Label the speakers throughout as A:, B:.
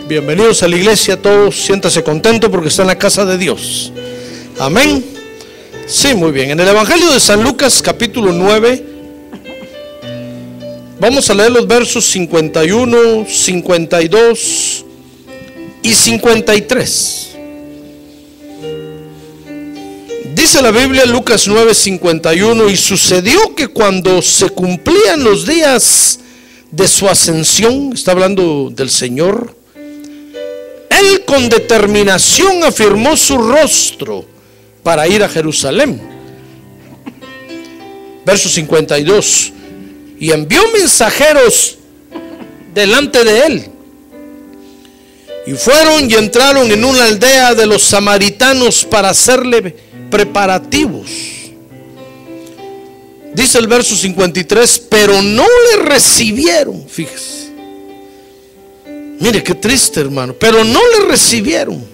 A: Bienvenidos a la iglesia todos, siéntase contento porque está en la casa de Dios. Amén. Sí, muy bien. En el Evangelio de San Lucas, capítulo 9, vamos a leer los versos 51, 52 y 53. Dice la Biblia, Lucas 9, 51: y sucedió que cuando se cumplían los días de su ascensión, está hablando del Señor, Él con determinación afirmó su rostro para ir a Jerusalén. Verso 52: y envió mensajeros delante de él, y fueron y entraron en una aldea de los samaritanos para hacerle preparativos. Dice el verso 53: pero no le recibieron. Fíjese, mire qué triste, hermano. Pero no le recibieron,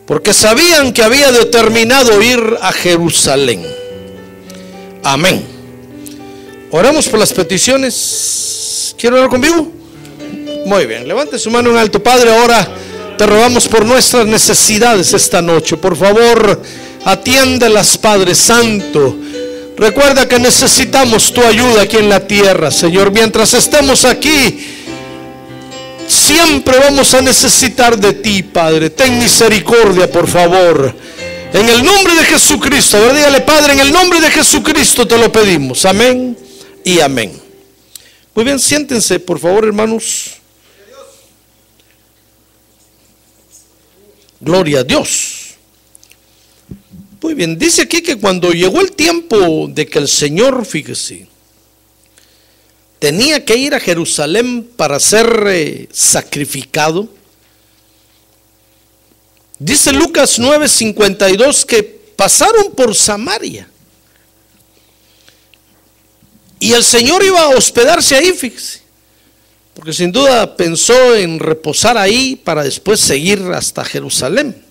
A: porque sabían que había determinado ir a Jerusalén. Amén. Oramos por las peticiones. ¿Quiere orar conmigo? Muy bien, levante su mano en alto. Padre, ahora te rogamos por nuestras necesidades esta noche. Por favor, atiéndelas, Padre Santo. Recuerda que necesitamos tu ayuda aquí en la tierra, Señor. Mientras estemos aquí, siempre vamos a necesitar de ti, Padre. Ten misericordia, por favor. En el nombre de Jesucristo. A ver, dígale: Padre, en el nombre de Jesucristo te lo pedimos. Amén y amén. Muy bien, siéntense, por favor, hermanos. Gloria a Dios. Muy bien, dice aquí que cuando llegó el tiempo de que el Señor, fíjese, tenía que ir a Jerusalén para ser sacrificado. Dice Lucas 9:52 que pasaron por Samaria, y el Señor iba a hospedarse ahí, fíjese, porque sin duda pensó en reposar ahí para después seguir hasta Jerusalén,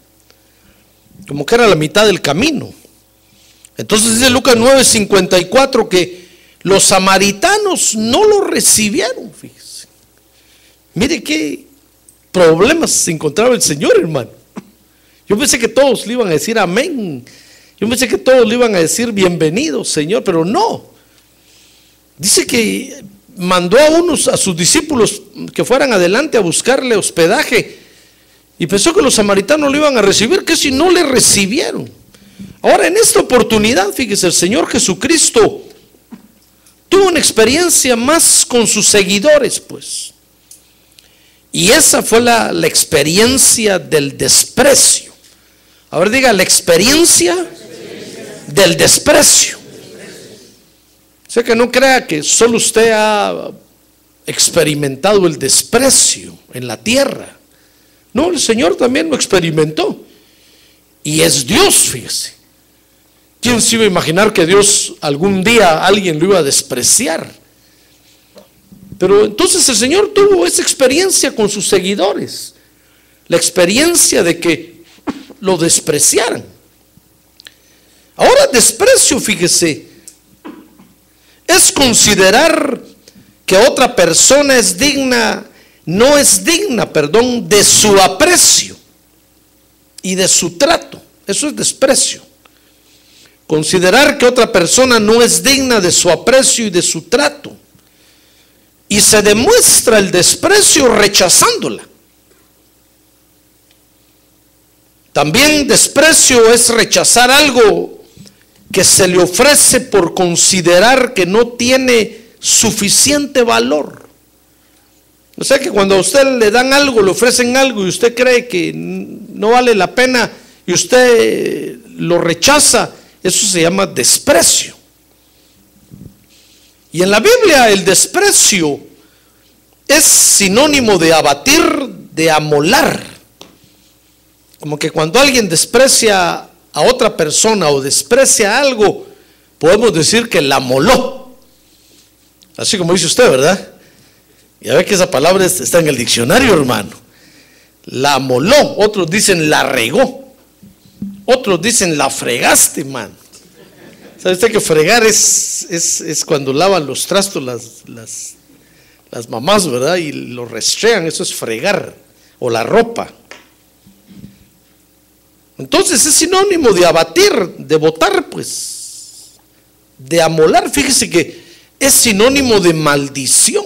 A: como que era la mitad del camino. Entonces dice Lucas 9:54 que los samaritanos no lo recibieron, fíjese. Mire qué problemas se encontraba el Señor, hermano. Yo pensé que todos le iban a decir amén. Yo pensé que todos le iban a decir bienvenido, Señor, pero no. Dice que mandó a sus discípulos que fueran adelante a buscarle hospedaje, y pensó que los samaritanos lo iban a recibir, que si no le recibieron. Ahora, en esta oportunidad, fíjese, el Señor Jesucristo tuvo una experiencia más con sus seguidores, pues. Y esa fue la experiencia del desprecio. A ver, diga: la experiencia del desprecio. O sea, que no crea que solo usted ha experimentado el desprecio en la tierra. No, el Señor también lo experimentó. Y es Dios, fíjese. ¿Quién se iba a imaginar que Dios algún día alguien lo iba a despreciar? Pero entonces el Señor tuvo esa experiencia con sus seguidores, la experiencia de que lo despreciaran. Ahora, desprecio, fíjese, es considerar que otra persona es digna, no es digna, perdón, de su aprecio y de su trato. Eso es desprecio. Considerar que otra persona no es digna de su aprecio y de su trato. Y se demuestra el desprecio rechazándola. También desprecio es rechazar algo que se le ofrece por considerar que no tiene suficiente valor. O sea, que cuando a usted le dan algo, le ofrecen algo y usted cree que no vale la pena y usted lo rechaza, eso se llama desprecio. Y en la Biblia el desprecio es sinónimo de abatir, de amolar. Como que cuando alguien desprecia a otra persona o desprecia algo, podemos decir que la amoló. Así como dice usted, ¿verdad? Ya ve que esa palabra está en el diccionario, hermano. La amoló. Otros dicen la regó. Otros dicen la fregaste, man. ¿Sabe usted que fregar es cuando lavan los trastos las mamás, ¿verdad? Y lo restregan, eso es fregar. o la ropa. Entonces es sinónimo de abatir, de botar, pues, de amolar. Fíjese que es sinónimo de maldición.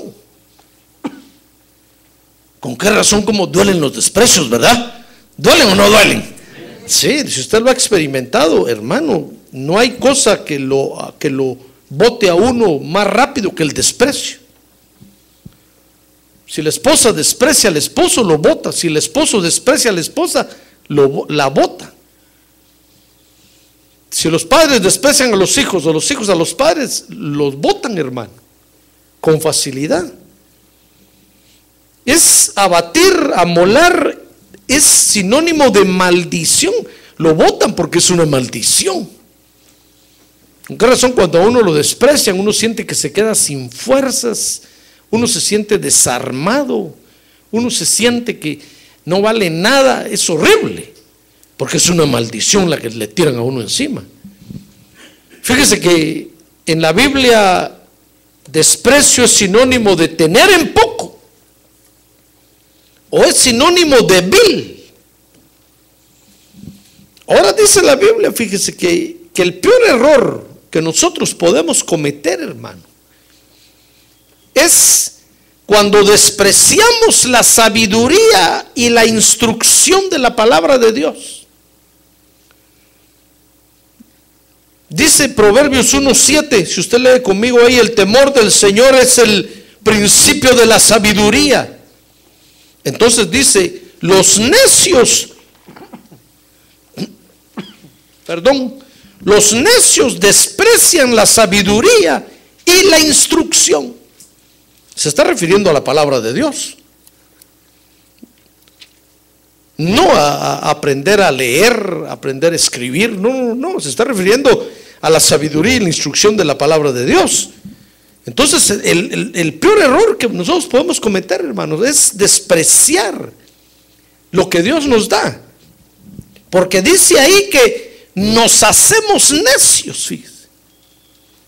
A: ¿Con qué razón? Como duelen los desprecios, ¿verdad? ¿Duelen o no duelen? Sí, si usted lo ha experimentado, hermano, no hay cosa que lo bote a uno más rápido que el desprecio. Si la esposa desprecia al esposo, lo bota. Si el esposo desprecia a la esposa, la bota. Si los padres desprecian a los hijos o los hijos a los padres, los botan, hermano, con facilidad. Es abatir, amolar, es sinónimo de maldición. Lo botan porque es una maldición. ¿Con qué razón? Cuando a uno lo desprecian, uno siente que se queda sin fuerzas, uno se siente desarmado, uno se siente que no vale nada. Es horrible, porque es una maldición la que le tiran a uno encima. Fíjese que en la Biblia desprecio es sinónimo de tener en poco, o es sinónimo de vil. Ahora dice la Biblia, fíjese que el peor error que nosotros podemos cometer, hermano, es cuando despreciamos la sabiduría y la instrucción de la palabra de Dios. Dice Proverbios 1:7, si usted lee conmigo ahí, el temor del Señor es el principio de la sabiduría. Entonces dice, los necios desprecian la sabiduría y la instrucción. Se está refiriendo a la palabra de Dios. No a aprender a leer, aprender a escribir, no, se está refiriendo a la sabiduría y la instrucción de la palabra de Dios. Entonces el peor error que nosotros podemos cometer, hermanos, es despreciar lo que Dios nos da. Porque dice ahí que nos hacemos necios, fíjese.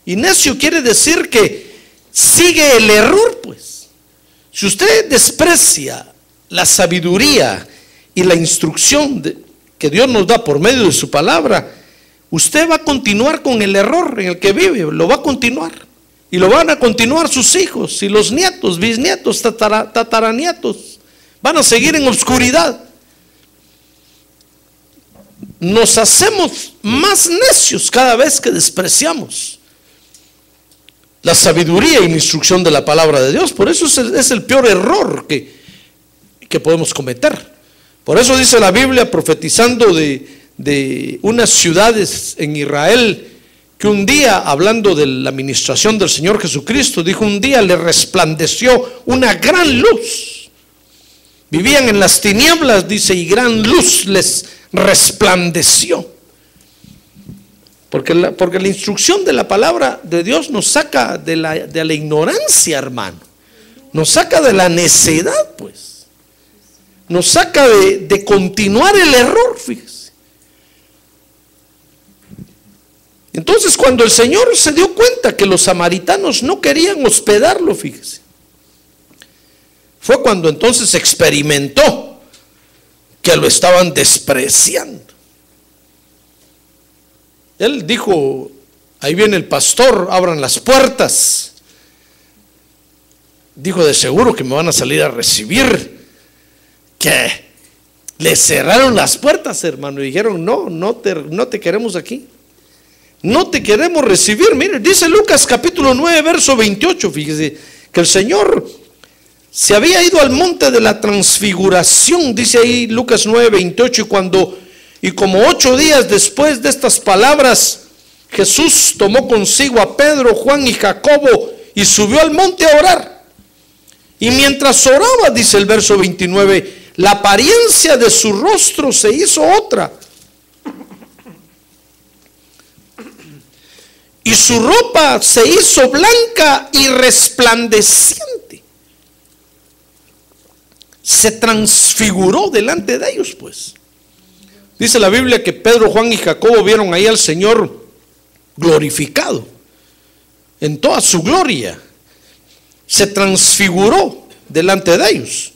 A: Y necio quiere decir que sigue el error, pues. Si usted desprecia la sabiduría y la instrucción que Dios nos da por medio de su palabra, usted va a continuar con el error en el que vive, lo va a continuar. Y lo van a continuar sus hijos y los nietos, bisnietos, tataranietos. Van a seguir en oscuridad. Nos hacemos más necios cada vez que despreciamos la sabiduría y la instrucción de la palabra de Dios. Por eso es el peor error que podemos cometer. Por eso dice la Biblia, profetizando de unas ciudades en Israel, que un día, hablando de la administración del Señor Jesucristo, dijo: un día le resplandeció una gran luz. Vivían en las tinieblas, dice, y gran luz les resplandeció. Porque la instrucción de la palabra de Dios nos saca de la ignorancia, hermano. Nos saca de la necedad, pues. Nos saca de continuar el error, fíjese. Entonces, cuando el Señor se dio cuenta que los samaritanos no querían hospedarlo, fíjese, fue cuando entonces experimentó que lo estaban despreciando. Él dijo: ahí viene el pastor, abran las puertas. Dijo: de seguro que me van a salir a recibir. Que le cerraron las puertas, hermano, y dijeron: no te queremos aquí. No te queremos recibir. Mire, dice Lucas capítulo 9, verso 28, fíjese, que el Señor se había ido al monte de la transfiguración, dice ahí Lucas 9, 28, y como 8 días después de estas palabras, Jesús tomó consigo a Pedro, Juan y Jacobo y subió al monte a orar. Y mientras oraba, dice el verso 29, la apariencia de su rostro se hizo otra, y su ropa se hizo blanca y resplandeciente. Se transfiguró delante de ellos, pues. Dice la Biblia que Pedro, Juan y Jacobo vieron ahí al Señor glorificado en toda su gloria. Se transfiguró delante de ellos.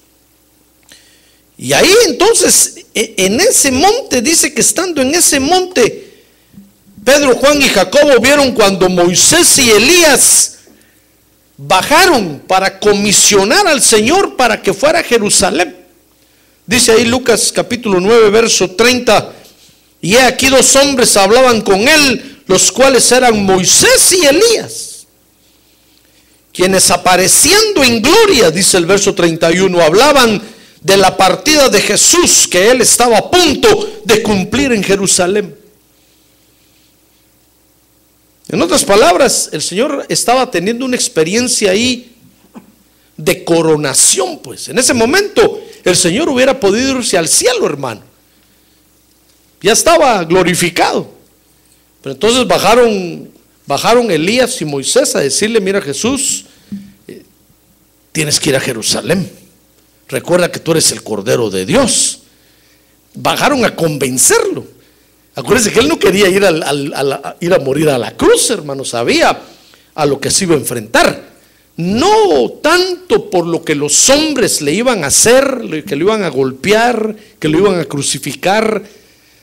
A: Y ahí entonces, en ese monte, dice que estando en ese monte, Pedro, Juan y Jacobo vieron cuando Moisés y Elías bajaron para comisionar al Señor para que fuera a Jerusalén. Dice ahí Lucas capítulo 9, verso 30, y he aquí dos hombres hablaban con él, los cuales eran Moisés y Elías, quienes apareciendo en gloria, dice el verso 31, hablaban de la partida de Jesús, que él estaba a punto de cumplir en Jerusalén. En otras palabras, el Señor estaba teniendo una experiencia ahí de coronación, pues. En ese momento, el Señor hubiera podido irse al cielo, hermano. Ya estaba glorificado. Pero entonces bajaron Elías y Moisés a decirle: mira, Jesús, tienes que ir a Jerusalén. Recuerda que tú eres el Cordero de Dios. Bajaron a convencerlo. Acuérdense que él no quería ir a morir a la cruz, hermano. Sabía a lo que se iba a enfrentar. No tanto por lo que los hombres le iban a hacer, que lo iban a golpear, que lo iban a crucificar,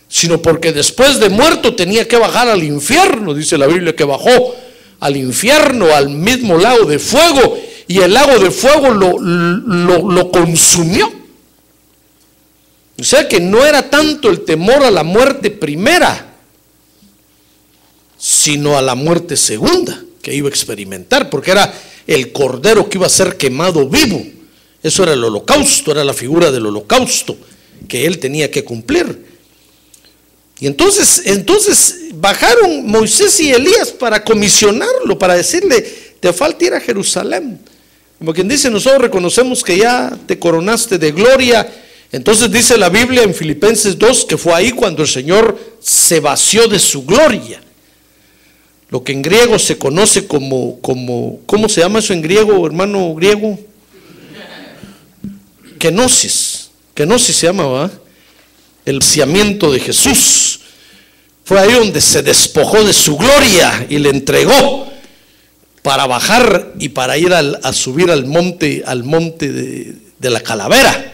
A: sino porque después de muerto tenía que bajar al infierno. Dice la Biblia que bajó al infierno, al mismo lago de fuego, y el lago de fuego lo consumió. O sea que no era tanto el temor a la muerte primera, sino a la muerte segunda que iba a experimentar, porque era el cordero que iba a ser quemado vivo. Eso era el holocausto, era la figura del holocausto que él tenía que cumplir. Y entonces bajaron Moisés y Elías para comisionarlo, para decirle: te falta ir a Jerusalén. Como quien dice, nosotros reconocemos que ya te coronaste de gloria. Entonces dice la Biblia en Filipenses 2 que fue ahí cuando el Señor se vació de su gloria. Lo que en griego se conoce como ¿cómo se llama eso en griego, hermano griego? Kenosis se llama, ¿verdad? El vaciamiento de Jesús. Fue ahí donde se despojó de su gloria y le entregó para bajar y para ir a subir al monte de la calavera.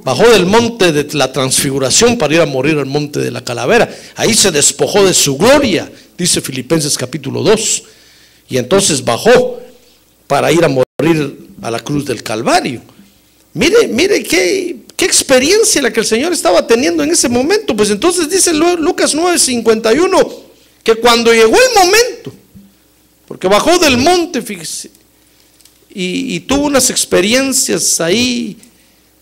A: Bajó del monte de la transfiguración para ir a morir al monte de la calavera. Ahí se despojó de su gloria, dice Filipenses capítulo 2. Y entonces bajó para ir a morir a la cruz del Calvario. Mire qué experiencia la que el Señor estaba teniendo en ese momento. Pues entonces dice Lucas 9:51 que cuando llegó el momento, porque bajó del monte, fíjese, y tuvo unas experiencias ahí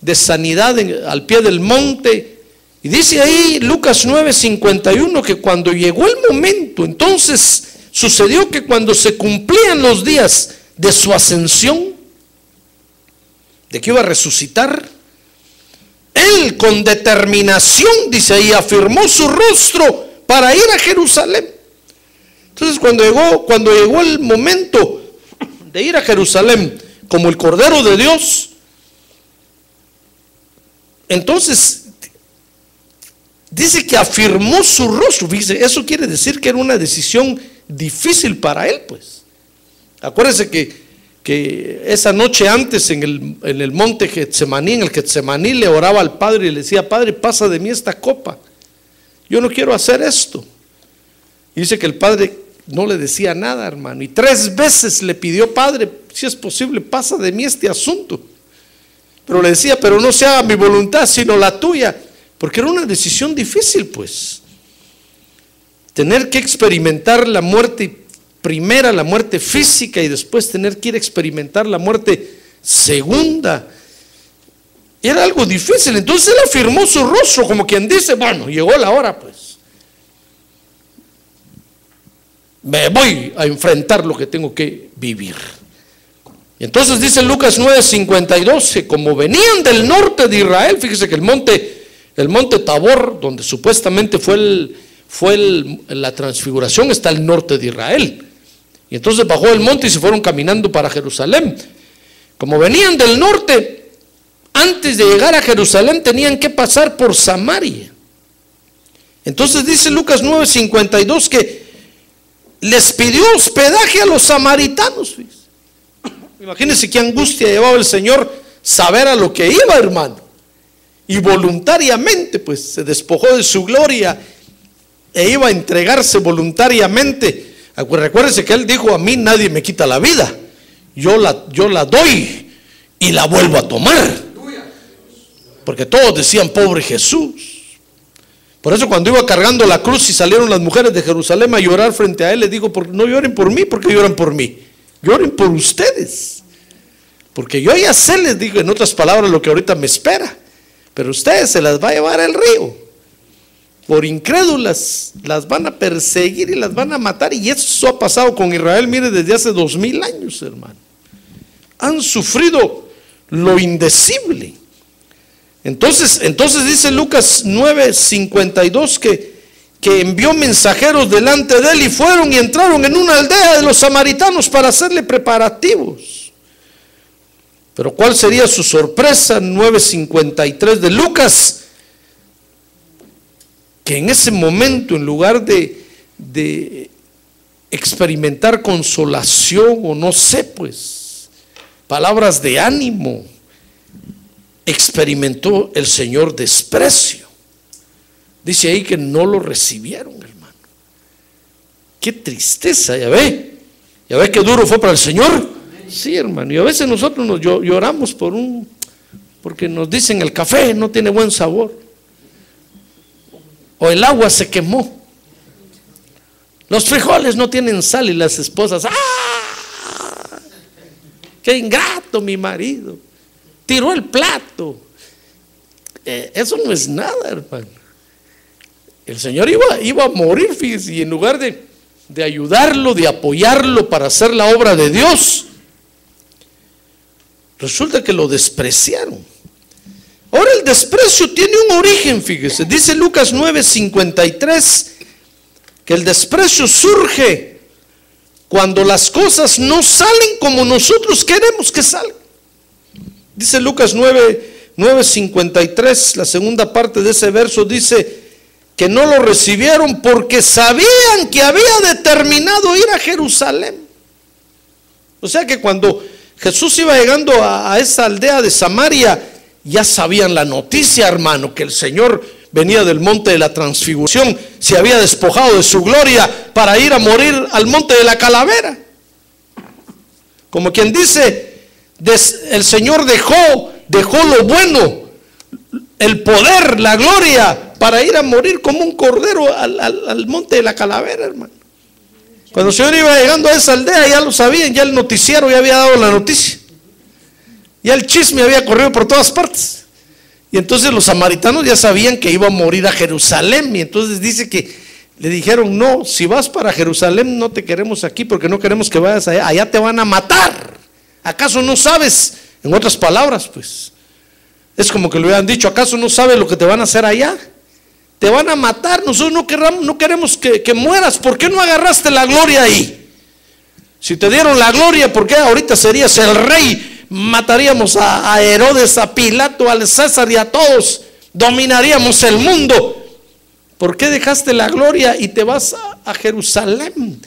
A: de sanidad al pie del monte. Y dice ahí Lucas 9:51 que cuando llegó el momento, entonces sucedió que cuando se cumplían los días de su ascensión, de que iba a resucitar, él con determinación, dice ahí, afirmó su rostro para ir a Jerusalén. Entonces cuando llegó el momento de ir a Jerusalén como el Cordero de Dios, entonces dice que afirmó su rostro. Fíjese, eso quiere decir que era una decisión difícil para él, pues. Acuérdense que esa noche antes en el monte Getsemaní, en el Getsemaní, le oraba al Padre y le decía: Padre, pasa de mí esta copa, yo no quiero hacer esto. Y dice que el Padre no le decía nada, hermano, y 3 veces le pidió: Padre, si es posible, pasa de mí este asunto. Pero le decía: pero no se haga mi voluntad sino la tuya, porque era una decisión difícil, pues. Tener que experimentar la muerte primera, la muerte física, y después tener que ir a experimentar la muerte segunda, era algo difícil. Entonces él afirmó su rostro como quien dice: bueno, llegó la hora, pues. Me voy a enfrentar lo que tengo que vivir. Y entonces dice Lucas 9:52 que como venían del norte de Israel, fíjese que el monte Tabor, donde supuestamente fue la transfiguración, está al norte de Israel. Y entonces bajó del monte y se fueron caminando para Jerusalén. Como venían del norte, antes de llegar a Jerusalén tenían que pasar por Samaria. Entonces dice Lucas 9:52 que les pidió hospedaje a los samaritanos. Imagínense qué angustia llevaba el Señor saber a lo que iba, hermano. y voluntariamente pues se despojó de su gloria e iba a entregarse voluntariamente. Recuérdense que él dijo: a mí nadie me quita la vida, yo la doy y la vuelvo a tomar. Porque todos decían: pobre Jesús. Por eso cuando iba cargando la cruz y salieron las mujeres de Jerusalén a llorar frente a él, les dijo: no lloren por mí, porque lloran por mí, lloren por ustedes, porque yo ya sé, les digo en otras palabras, lo que ahorita me espera, pero ustedes se las va a llevar el río. Por incrédulas las van a perseguir y las van a matar. Y eso ha pasado con Israel, mire, desde hace 2000 años, hermano. Han sufrido lo indecible. Entonces dice Lucas 9:52 que envió mensajeros delante de él y fueron y entraron en una aldea de los samaritanos para hacerle preparativos. Pero ¿cuál sería su sorpresa? 9:53 de Lucas, que en ese momento, en lugar de experimentar consolación o no sé, pues palabras de ánimo, experimentó el Señor desprecio. Dice ahí que no lo recibieron, hermano. Qué tristeza, ya ve qué duro fue para el Señor. Sí, hermano, y a veces nosotros nos lloramos porque nos dicen el café no tiene buen sabor, o el agua se quemó, los frijoles no tienen sal, y las esposas: ¡ah! ¡Qué ingrato mi marido! Tiró el plato. Eso no es nada, hermano. El Señor iba a morir, fíjese, y en lugar de ayudarlo, de apoyarlo para hacer la obra de Dios, resulta que lo despreciaron. Ahora el desprecio tiene un origen, fíjese. Dice Lucas 9:53 que el desprecio surge cuando las cosas no salen como nosotros queremos que salgan. Dice Lucas 9:53, la segunda parte de ese verso dice que no lo recibieron porque sabían que había determinado ir a Jerusalén. O sea que cuando Jesús iba llegando a esa aldea de Samaria, ya sabían la noticia, hermano, que el Señor venía del monte de la transfiguración, se había despojado de su gloria para ir a morir al monte de la calavera. Como quien dice, el Señor dejó lo bueno, el poder, la gloria, para ir a morir como un cordero al monte de la calavera, hermano. Cuando el Señor iba llegando a esa aldea, ya lo sabían, ya el noticiero ya había dado la noticia, ya el chisme había corrido por todas partes. Y entonces los samaritanos ya sabían que iba a morir a Jerusalén. Y entonces dice que le dijeron: no, si vas para Jerusalén no te queremos aquí, porque no queremos que vayas allá, allá te van a matar. ¿Acaso no sabes? En otras palabras, pues es como que le hubieran dicho: ¿acaso no sabes lo que te van a hacer allá? Te van a matar, nosotros no queremos que mueras. ¿Por qué no agarraste la gloria ahí? Si te dieron la gloria, ¿por qué ahorita serías el rey? Mataríamos a Herodes, a Pilato, al César y a todos, dominaríamos el mundo. ¿Por qué dejaste la gloria y te vas a Jerusalén?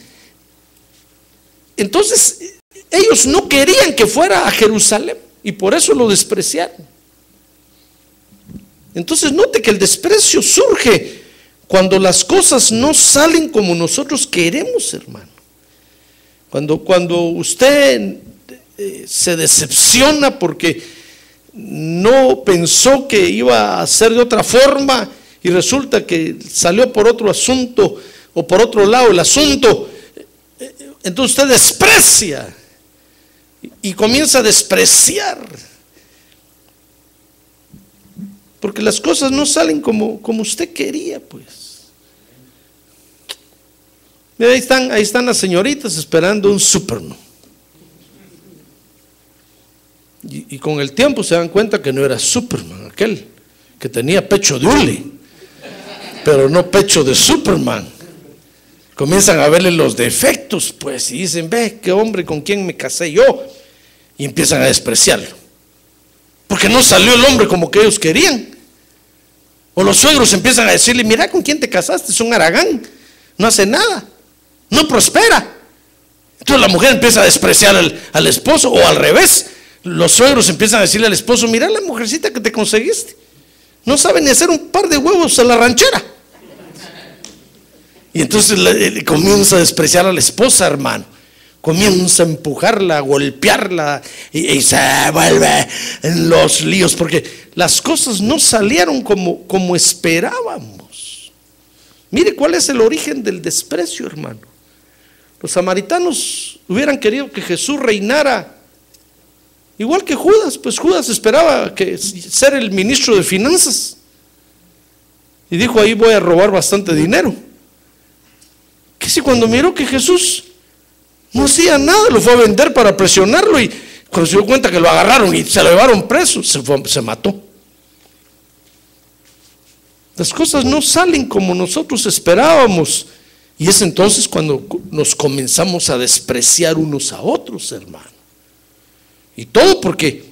A: Entonces ellos no querían que fuera a Jerusalén y por eso lo despreciaron. Entonces note que el desprecio surge cuando las cosas no salen como nosotros queremos, hermano. Cuando usted se decepciona porque no pensó que iba a ser de otra forma y resulta que salió por otro asunto o por otro lado el asunto, entonces usted desprecia y comienza a despreciar porque las cosas no salen como usted quería, pues. Mira, ahí están las señoritas esperando un Superman. Y con el tiempo se dan cuenta que no era Superman aquel, que tenía pecho de hule, pero no pecho de Superman. Comienzan a verle los defectos, pues, y dicen: ve, qué hombre, con quién me casé yo. Y empiezan a despreciarlo, porque no salió el hombre como que ellos querían. O los suegros empiezan a decirle: mira con quién te casaste, es un haragán, no hace nada, no prospera. Entonces la mujer empieza a despreciar al esposo, o al revés. Los suegros empiezan a decirle al esposo: mira la mujercita que te conseguiste, no sabe ni hacer un par de huevos a la ranchera. Y entonces le comienza a despreciar a la esposa, hermano. Comienza a empujarla, a golpearla y se vuelve en los líos porque las cosas no salieron como esperábamos. Mire cuál es el origen del desprecio, hermano. Los samaritanos hubieran querido que Jesús reinara igual que Judas, pues Judas esperaba ser el ministro de finanzas y dijo: ahí voy a robar bastante dinero. Que si cuando miró que Jesús no hacía nada, lo fue a vender para presionarlo, y cuando se dio cuenta que lo agarraron y se lo llevaron preso, se mató. Las cosas no salen como nosotros esperábamos, y es entonces cuando nos comenzamos a despreciar unos a otros, hermano. Y todo porque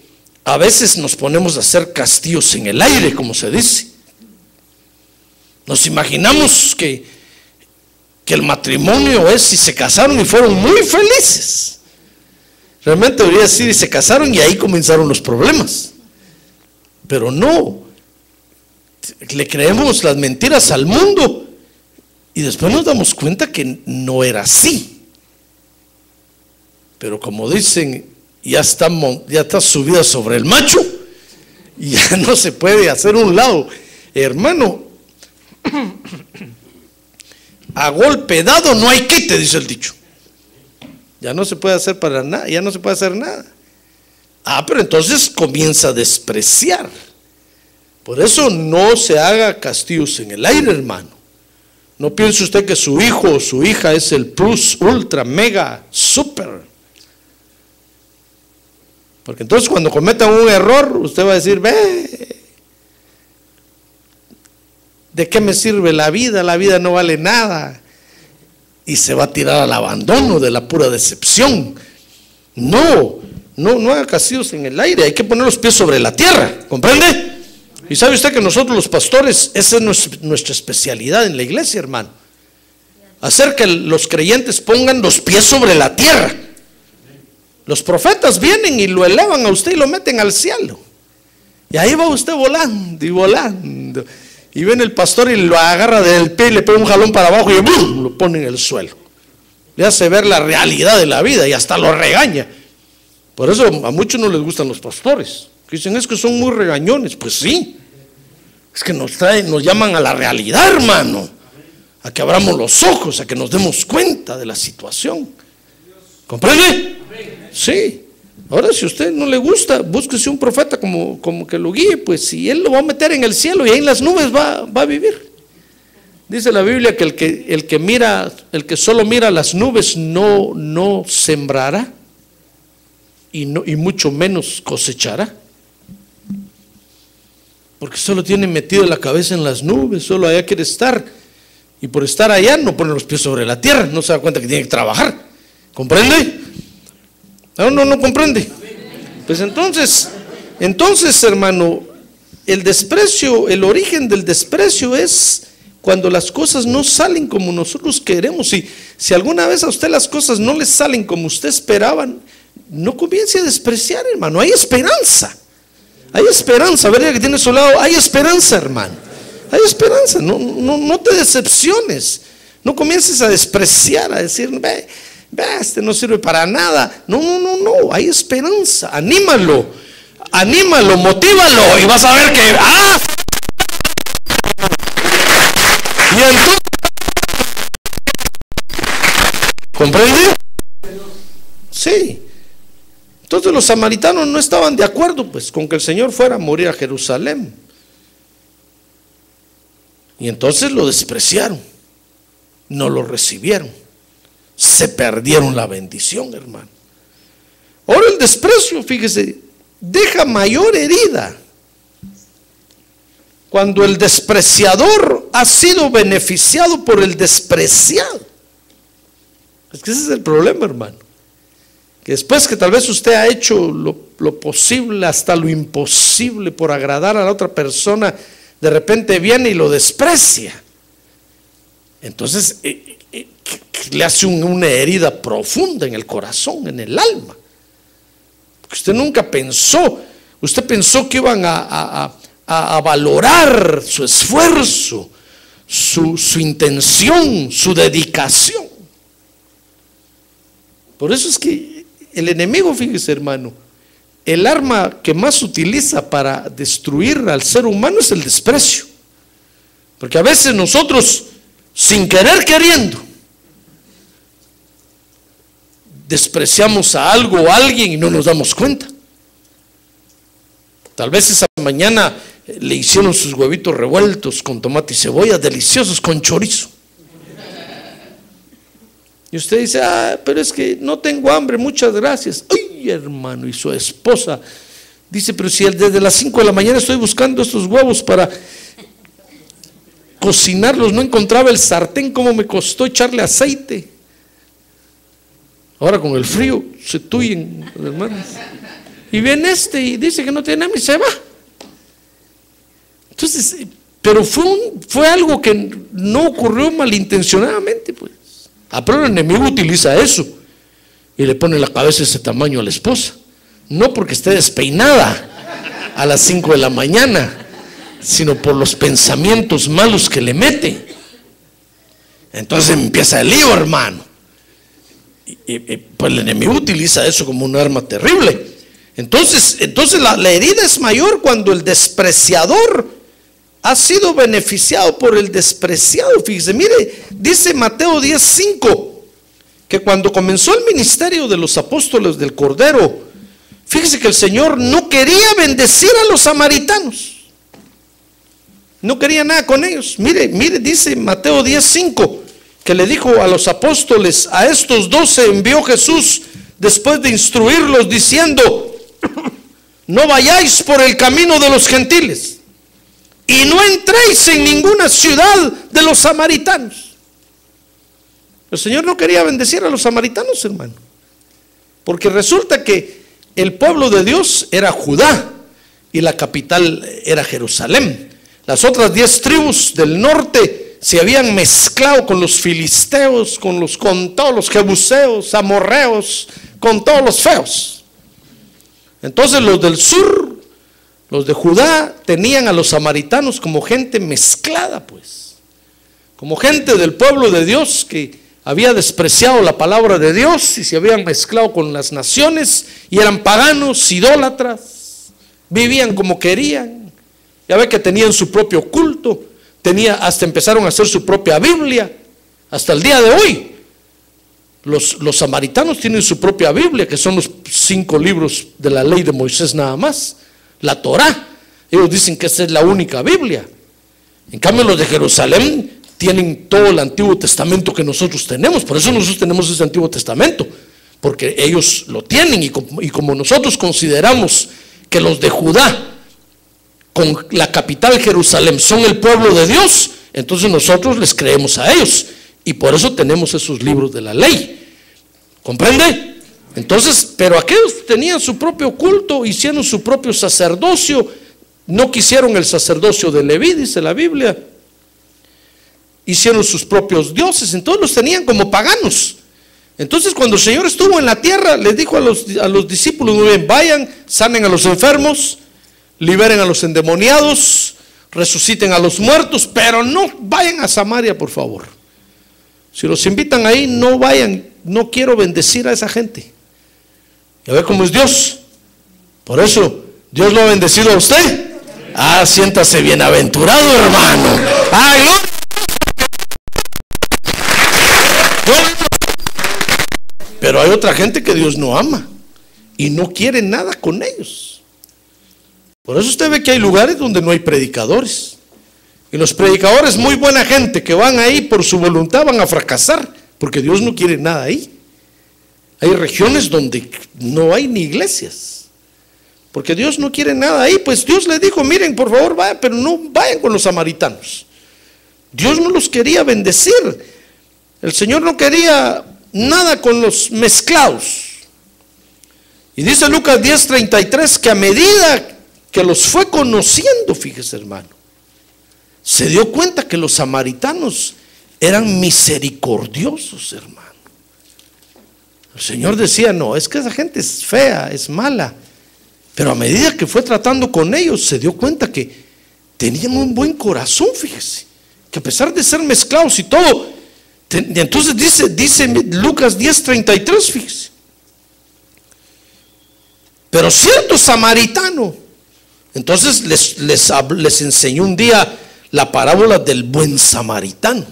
A: a veces nos ponemos a hacer castillos en el aire, como se dice. Nos imaginamos que el matrimonio es si se casaron y fueron muy felices. Realmente debería decir y se casaron y ahí comenzaron los problemas. Pero no, le creemos las mentiras al mundo y después nos damos cuenta que no era así. Pero como dicen, ya está subida sobre el macho y ya no se puede hacer un lado, hermano. A golpe dado no hay quite, dice el dicho. Ya no se puede hacer para nada, ya no se puede hacer nada. Pero entonces comienza a despreciar. Por eso no se haga castillos en el aire, hermano. No piense usted que su hijo o su hija es el plus, ultra, mega, super. Porque entonces cuando cometan un error, usted va a decir: ve, ¿de qué me sirve la vida? La vida no vale nada. Y se va a tirar al abandono de la pura decepción. No haga castillos en el aire. Hay que poner los pies sobre la tierra, ¿comprende? Y sabe usted que nosotros los pastores, esa es nuestra especialidad en la iglesia, hermano. Hacer que los creyentes pongan los pies sobre la tierra. Los profetas vienen y lo elevan a usted y lo meten al cielo. Y ahí va usted volando y volando. Y viene el pastor y lo agarra del pie y le pega un jalón para abajo y ¡bum!, lo pone en el suelo. Le hace ver la realidad de la vida y hasta lo regaña. Por eso a muchos no les gustan los pastores. Dicen: es que son muy regañones. Pues sí, es que nos llaman a la realidad, hermano. A que abramos los ojos, a que nos demos cuenta de la situación. ¿Comprende? Sí. Ahora, si a usted no le gusta, búsquese un profeta como que lo guíe, pues, y él lo va a meter en el cielo y ahí en las nubes va a vivir. Dice la Biblia que el que solo mira las nubes no sembrará y mucho menos cosechará. Porque solo tiene metido la cabeza en las nubes, solo allá quiere estar, y por estar allá no pone los pies sobre la tierra, no se da cuenta que tiene que trabajar. ¿Comprende? No comprende. Pues entonces, hermano, el desprecio, el origen del desprecio es cuando las cosas no salen como nosotros queremos. Y si alguna vez a usted las cosas no le salen como usted esperaba, no comience a despreciar, hermano. Hay esperanza. Hay esperanza. ¿Verdad que tiene a su lado? Hay esperanza, hermano. Hay esperanza. No te decepciones. No comiences a despreciar, a decir: ve, este no sirve para nada. No. Hay esperanza. Anímalo, motívalo y vas a ver que y entonces, ¿comprende? Sí. Entonces los samaritanos no estaban de acuerdo pues con que el Señor fuera a morir a Jerusalén. Y entonces lo despreciaron. No lo recibieron. Se perdieron la bendición, hermano. Ahora el desprecio, fíjese, deja mayor herida cuando el despreciador ha sido beneficiado por el despreciado. Es que ese es el problema, hermano. Que después que tal vez usted ha hecho lo posible hasta lo imposible por agradar a la otra persona, de repente viene y lo desprecia. Entonces le hace una herida profunda en el corazón, en el alma. Porque usted nunca pensó, usted pensó que iban a a valorar su esfuerzo, su intención, su dedicación. Por eso es que el enemigo, fíjese hermano, el arma que más utiliza para destruir al ser humano es el desprecio. Porque a veces nosotros, sin querer queriendo, despreciamos a algo o a alguien y no nos damos cuenta. Tal vez esa mañana le hicieron sus huevitos revueltos con tomate y cebolla, deliciosos, con chorizo. Y usted dice, pero es que no tengo hambre, muchas gracias. Ay, hermano, y su esposa dice, pero si desde las 5 de la mañana estoy buscando estos huevos para cocinarlos, no encontraba el sartén, cómo me costó echarle aceite. Ahora con el frío se tuyen, hermanos. Y viene y dice que no tiene hambre y se va. Entonces, pero fue algo que no ocurrió malintencionadamente, pues. Pero el enemigo utiliza eso y le pone la cabeza ese tamaño a la esposa. No porque esté despeinada a las 5 de la mañana, sino por los pensamientos malos que le mete. Entonces empieza el lío, hermano. Pues el enemigo utiliza eso como un arma terrible. Entonces la herida es mayor cuando el despreciador ha sido beneficiado por el despreciado. Fíjese, mire, dice Mateo 10:5 que cuando comenzó el ministerio de los apóstoles del Cordero, fíjese que el Señor no quería bendecir a los samaritanos. No quería nada con ellos. Mire, dice Mateo 10:5 que le dijo a los apóstoles, a estos 12 envió Jesús después de instruirlos diciendo, no vayáis por el camino de los gentiles y no entréis en ninguna ciudad de los samaritanos. El Señor no quería bendecir a los samaritanos, hermano, porque resulta que el pueblo de Dios era Judá y la capital era Jerusalén. Las otras 10 tribus del norte se habían mezclado con los filisteos, con todos los jebuseos, amorreos, con todos los feos. Entonces los del sur, los de Judá, tenían a los samaritanos como gente mezclada, pues, como gente del pueblo de Dios que había despreciado la palabra de Dios y se habían mezclado con las naciones y eran paganos, idólatras, vivían como querían. Ya ve que tenían su propio culto, hasta empezaron a hacer su propia Biblia, hasta el día de hoy. Los samaritanos tienen su propia Biblia, que son los 5 libros de la ley de Moisés nada más, la Torá. Ellos dicen que esa es la única Biblia. En cambio los de Jerusalén tienen todo el Antiguo Testamento que nosotros tenemos. Por eso nosotros tenemos ese Antiguo Testamento, porque ellos lo tienen. Y como nosotros consideramos que los de Judá con la capital Jerusalén son el pueblo de Dios, entonces nosotros les creemos a ellos y por eso tenemos esos libros de la ley. ¿Comprende? Entonces, pero aquellos tenían su propio culto, hicieron su propio sacerdocio, no quisieron el sacerdocio de Leví, dice la Biblia, hicieron sus propios dioses, entonces los tenían como paganos. Entonces cuando el Señor estuvo en la tierra, les dijo a los discípulos, muy bien, vayan, sanen a los enfermos, liberen a los endemoniados, resuciten a los muertos, pero no vayan a Samaria, por favor. Si los invitan ahí, no vayan, no quiero bendecir a esa gente. ¿Ya ve cómo es Dios? Por eso, ¿Dios lo ha bendecido a usted? Siéntase bienaventurado, hermano. Gloria. Pero hay otra gente que Dios no ama y no quiere nada con ellos. Por eso usted ve que hay lugares donde no hay predicadores. Y los predicadores, muy buena gente, que van ahí por su voluntad, van a fracasar, porque Dios no quiere nada ahí. Hay regiones donde no hay ni iglesias, porque Dios no quiere nada ahí. Pues Dios le dijo, miren, por favor, vayan, pero no vayan con los samaritanos. Dios no los quería bendecir. El Señor no quería nada con los mezclados. Y dice Lucas 10:33 que a medida que los fue conociendo, fíjese hermano, se dio cuenta que los samaritanos eran misericordiosos, hermano. El Señor decía, no, es que esa gente es fea, es mala, pero a medida que fue tratando con ellos, se dio cuenta que tenían un buen corazón, fíjese, que a pesar de ser mezclados y todo, entonces dice Lucas 10:33, fíjese. Pero cierto samaritano, entonces les enseñó un día la parábola del buen samaritano.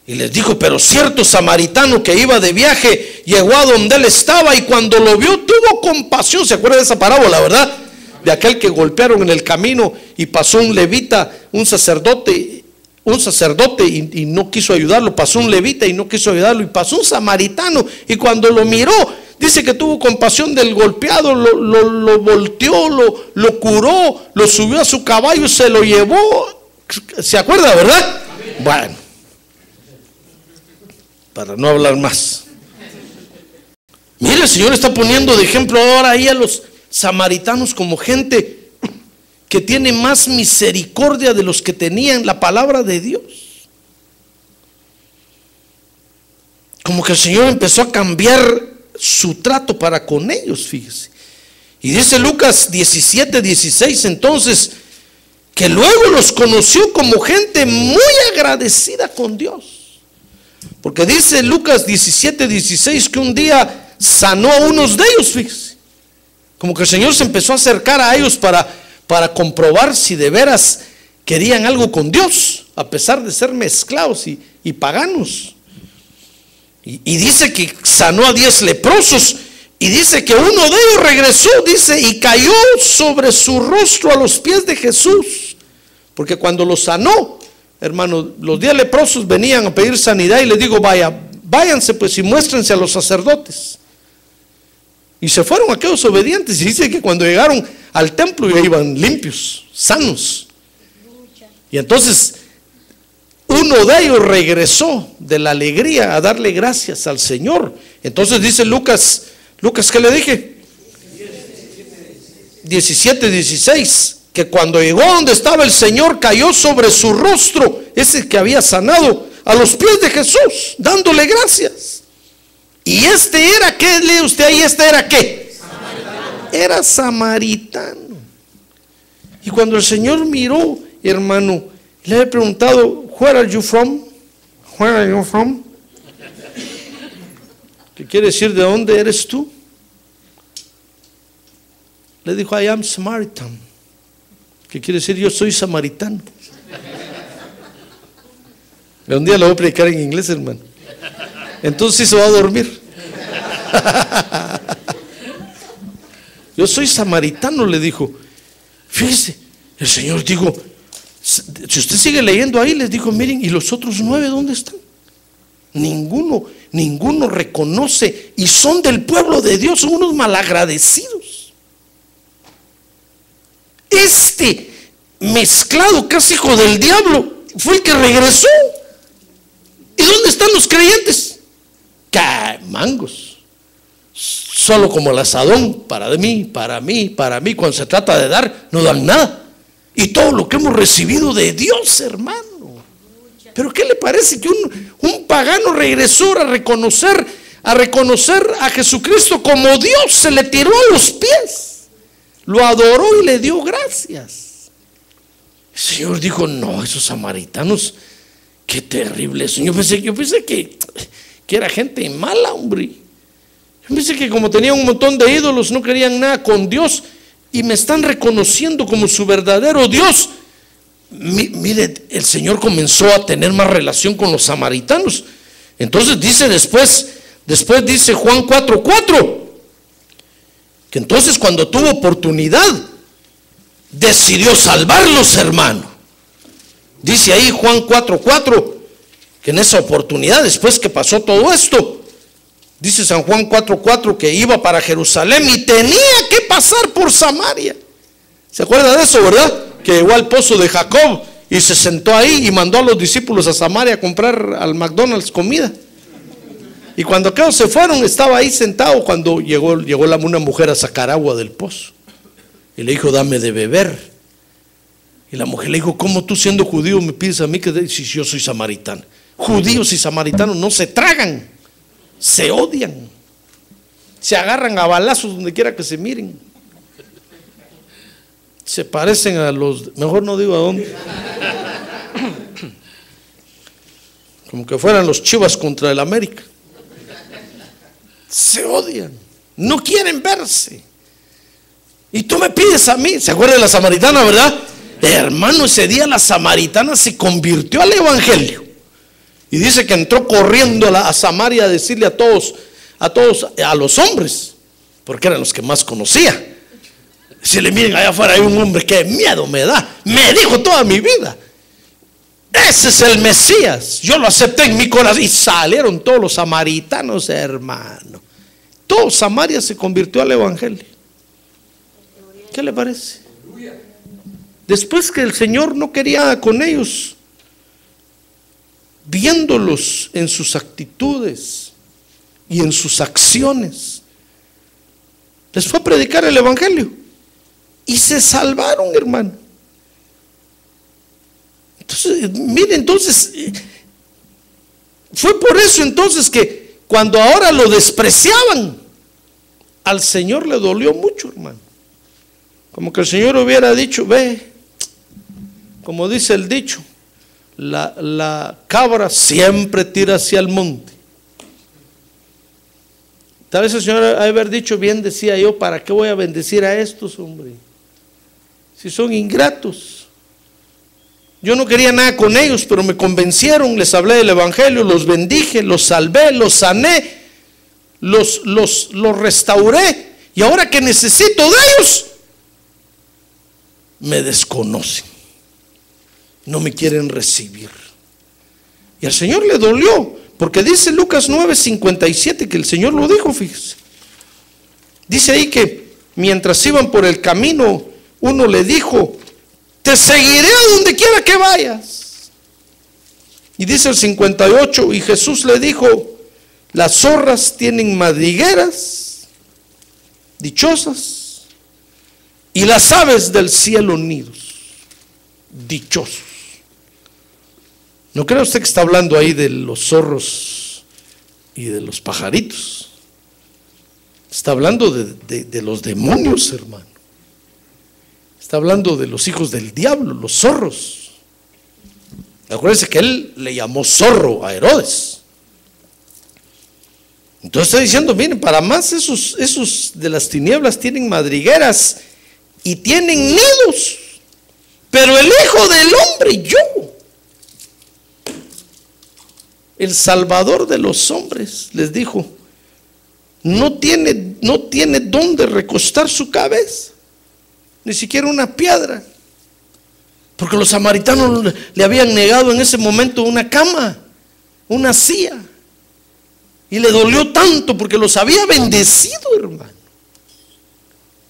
A: Y les dijo, pero cierto samaritano que iba de viaje, llegó a donde él estaba y cuando lo vio tuvo compasión. ¿Se acuerda de esa parábola, verdad? De aquel que golpearon en el camino y pasó un levita, un sacerdote y no quiso ayudarlo. Pasó un levita y no quiso ayudarlo, y pasó un samaritano y cuando lo miró, dice que tuvo compasión del golpeado, lo volteó, lo curó, lo subió a su caballo, se lo llevó. ¿Se acuerda, verdad? Bueno, para no hablar más, mire, el Señor está poniendo de ejemplo ahora ahí a los samaritanos como gente que tiene más misericordia de los que tenían la palabra de Dios. Como que el Señor empezó a cambiar su trato para con ellos, fíjese. Y dice Lucas 17:16 entonces, que luego los conoció como gente muy agradecida con Dios. Porque dice Lucas 17:16 que un día sanó a unos de ellos, fíjese. Como que el Señor se empezó a acercar a ellos para comprobar si de veras querían algo con Dios, a pesar de ser mezclados y paganos. Y dice que sanó a 10 leprosos. Y dice que uno de ellos regresó, dice, y cayó sobre su rostro a los pies de Jesús. Porque cuando lo sanó, hermano, los 10 leprosos venían a pedir sanidad y les digo, váyanse pues y muéstrense a los sacerdotes. Y se fueron aquellos obedientes. Y dice que cuando llegaron al templo ya iban limpios, sanos. Y entonces uno de ellos regresó de la alegría a darle gracias al Señor. Entonces dice Lucas, ¿qué le dije? 17:16, que cuando llegó donde estaba el Señor, cayó sobre su rostro, ese que había sanado, a los pies de Jesús, dándole gracias. Y este era, ¿qué lee usted ahí? Este era ¿qué? Samaritano. Era samaritano. Y cuando el Señor miró, hermano, le había preguntado, where are you from? Where are you from? ¿Qué quiere decir de dónde eres tú? Le dijo, I am Samaritan. ¿Qué quiere decir? Yo soy samaritano. Un día le voy a predicar en inglés, hermano. Entonces sí se va a dormir. Yo soy samaritano, le dijo. Fíjese, el Señor dijo, si usted sigue leyendo ahí, les dijo, miren, ¿y los otros 9 dónde están? Ninguno reconoce y son del pueblo de Dios, son unos malagradecidos. Este mezclado, casi hijo del diablo, fue el que regresó. ¿Y dónde están los creyentes? Mangos, solo como el asadón, para mí. Cuando se trata de dar, no dan nada. Y todo lo que hemos recibido de Dios, hermano. Pero ¿qué le parece que un pagano regresó a reconocer a Jesucristo como Dios? Se le tiró a los pies, lo adoró y le dio gracias. El Señor dijo, no, esos samaritanos, qué terrible. Yo pensé que era gente mala, hombre. Yo pensé que como tenían un montón de ídolos, no querían nada con Dios, y me están reconociendo como su verdadero Dios. Mire, el Señor comenzó a tener más relación con los samaritanos. Entonces dice después dice Juan 4:4, que entonces cuando tuvo oportunidad decidió salvarlos, hermano. Dice ahí Juan 4:4, que en esa oportunidad, después que pasó todo esto, dice San Juan 4:4 que iba para Jerusalén y tenía que pasar por Samaria. ¿Se acuerda de eso, verdad? Que llegó al pozo de Jacob y se sentó ahí y mandó a los discípulos a Samaria a comprar al McDonald's comida. Y cuando aquellos se fueron, estaba ahí sentado cuando llegó una mujer a sacar agua del pozo. Y le dijo, dame de beber. Y la mujer le dijo, ¿cómo tú siendo judío me pides a mí que si yo soy samaritano? Judíos y samaritanos no se tragan, se odian, se agarran a balazos donde quiera que se miren. Se parecen a los, mejor no digo a dónde. Como que fueran los Chivas contra el América. Se odian, no quieren verse. Y tú me pides a mí, ¿se acuerda de la samaritana, verdad? Hermano, ese día la samaritana se convirtió al evangelio. Y dice que entró corriendo a Samaria a decirle a todos, a los hombres, porque eran los que más conocía. Decirle, miren, allá afuera hay un hombre que miedo me da. Me dijo toda mi vida, ese es el Mesías. Yo lo acepté en mi corazón. Y salieron todos los samaritanos, hermano. Todo Samaria se convirtió al evangelio. ¿Qué le parece? Después que el Señor no quería con ellos, viéndolos en sus actitudes y en sus acciones, les fue a predicar el evangelio y se salvaron, hermano. Entonces, mire, entonces fue por eso entonces que cuando ahora lo despreciaban, al Señor le dolió mucho, hermano. Como que el Señor hubiera dicho, ve, como dice el dicho, la cabra siempre tira hacia el monte. Tal vez el Señor ha de haber dicho, bien decía yo, ¿para qué voy a bendecir a estos, hombre? Si son ingratos. Yo no quería nada con ellos, pero me convencieron, les hablé del evangelio, los bendije, los salvé, los sané, los restauré, y ahora que necesito de ellos, me desconocen, no me quieren recibir. Y al Señor le dolió, porque dice Lucas 9:57 que el Señor lo dijo, fíjese. Dice ahí que mientras iban por el camino, uno le dijo, te seguiré a donde quiera que vayas. Y dice el 58, y Jesús le dijo, las zorras tienen madrigueras dichosas, y las aves del cielo nidos dichosos. ¿No cree usted que está hablando ahí de los zorros y de los pajaritos? Está hablando de los demonios, hermano. Está hablando de los hijos del diablo, los zorros. Acuérdense que él le llamó zorro a Herodes. Entonces está diciendo, miren, para más esos de las tinieblas tienen madrigueras y tienen nidos, pero el Hijo del Hombre, yo, el Salvador de los hombres, les dijo, no tiene dónde recostar su cabeza, ni siquiera una piedra, porque los samaritanos le habían negado en ese momento una cama, una silla, y le dolió tanto porque los había bendecido, hermano.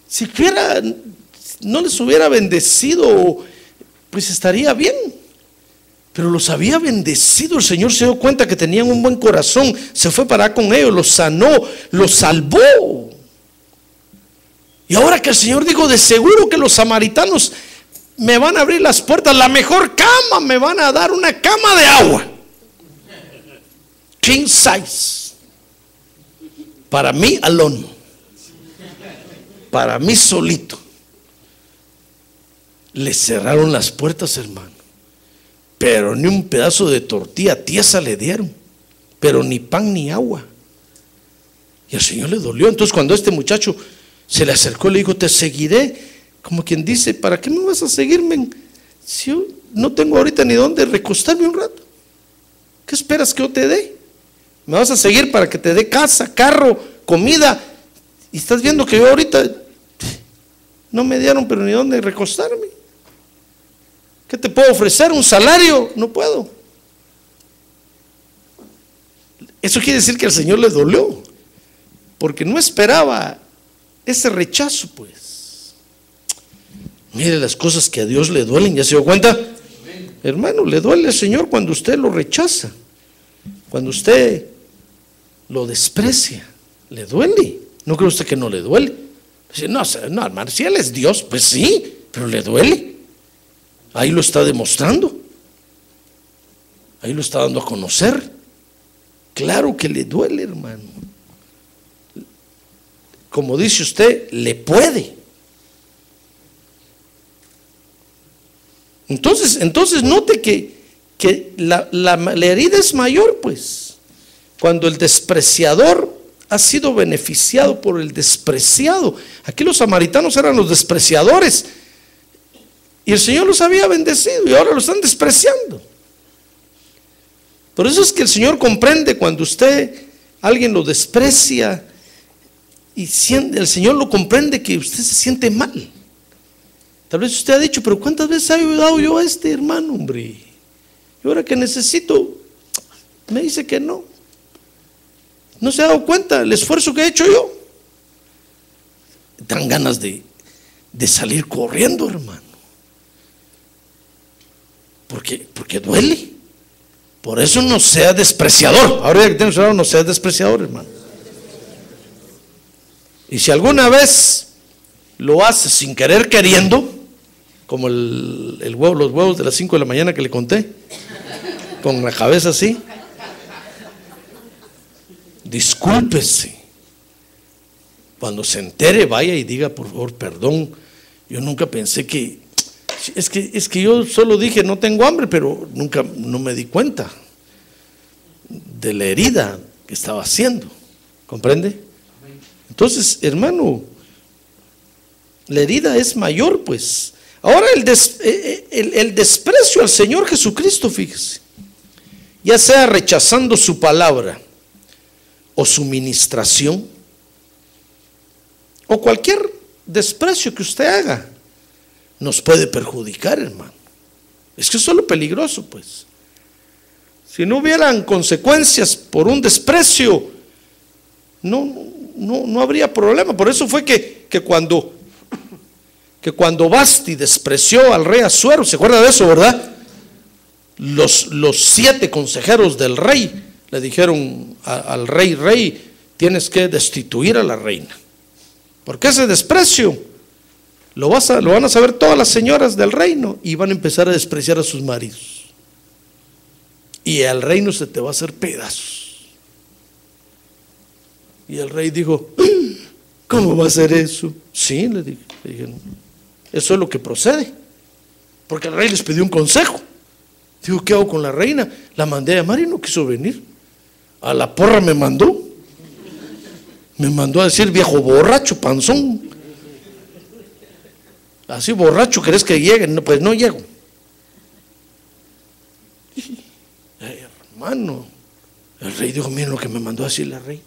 A: Si no les hubiera bendecido, pues estaría bien, pero los había bendecido. El Señor se dio cuenta que tenían un buen corazón, se fue para con ellos, los sanó, los salvó. Y ahora que el Señor dijo, de seguro que los samaritanos me van a abrir las puertas, la mejor cama, me van a dar una cama de agua, king size, para mí alone, para mí solito. Le cerraron las puertas, hermano, pero ni un pedazo de tortilla tiesa le dieron, pero ni pan ni agua. Y al Señor le dolió. Entonces cuando este muchacho se le acercó, le dijo, te seguiré, como quien dice, ¿para qué me vas a seguirme si yo no tengo ahorita ni dónde recostarme un rato? ¿Qué esperas que yo te dé? ¿Me vas a seguir para que te dé casa, carro, comida? Y estás viendo que yo ahorita no me dieron pero ni dónde recostarme. ¿Qué te puedo ofrecer? ¿Un salario? No puedo. Eso quiere decir que al Señor le dolió, porque no esperaba ese rechazo, pues. Mire las cosas que a Dios le duelen, ¿ya se dio cuenta? Amén. Hermano, le duele al Señor cuando usted lo rechaza, cuando usted lo desprecia, le duele. ¿No cree usted que no le duele? Dice, no, hermano, si Él es Dios, pues sí, pero le duele. Ahí lo está demostrando, ahí lo está dando a conocer. Claro que le duele, hermano. Como dice usted, le puede. Entonces note que la herida es mayor, pues, cuando el despreciador ha sido beneficiado por el despreciado. Aquí los samaritanos eran los despreciadores y el Señor los había bendecido y ahora lo están despreciando. Por eso es que el Señor comprende cuando alguien lo desprecia, y el Señor lo comprende, que usted se siente mal. Tal vez usted ha dicho, pero ¿cuántas veces he ayudado yo a este hermano, hombre? Y ahora que necesito, me dice que no. No se ha dado cuenta el esfuerzo que he hecho yo. Dan ganas de salir corriendo, hermano. Porque duele. Por eso no sea despreciador. Ahora que tenemos hablado, no sea despreciador, hermano. Y si alguna vez lo hace sin querer queriendo, como los huevos de las 5 de la mañana que le conté, con la cabeza así, discúlpese. Cuando se entere, vaya y diga, por favor, perdón, yo nunca pensé que... Es que yo solo dije no tengo hambre, pero no me di cuenta de la herida que estaba haciendo. ¿Comprende? Entonces, hermano, la herida es mayor, pues. Ahora el desprecio al Señor Jesucristo, fíjese, ya sea rechazando su palabra o su ministración, o cualquier desprecio que usted haga, nos puede perjudicar, hermano. Es que eso es lo peligroso, pues. Si no hubieran consecuencias por un desprecio, no habría problema. Por eso fue que cuando Basti despreció al rey Asuero, ¿se acuerda de eso, verdad? Los 7 consejeros del rey le dijeron al rey, tienes que destituir a la reina, porque ese desprecio lo van a saber todas las señoras del reino y van a empezar a despreciar a sus maridos. Y el reino se te va a hacer pedazos. Y el rey dijo, ¿cómo va a ser eso? Sí, le dije, eso es lo que procede. Porque el rey les pidió un consejo. Dijo, ¿qué hago con la reina? La mandé a llamar y no quiso venir. A la porra me mandó. Me mandó a decir, viejo borracho, panzón. Así borracho, ¿querés que llegue? No, pues no llego. Hermano, el rey dijo, miren lo que me mandó a decir la reina.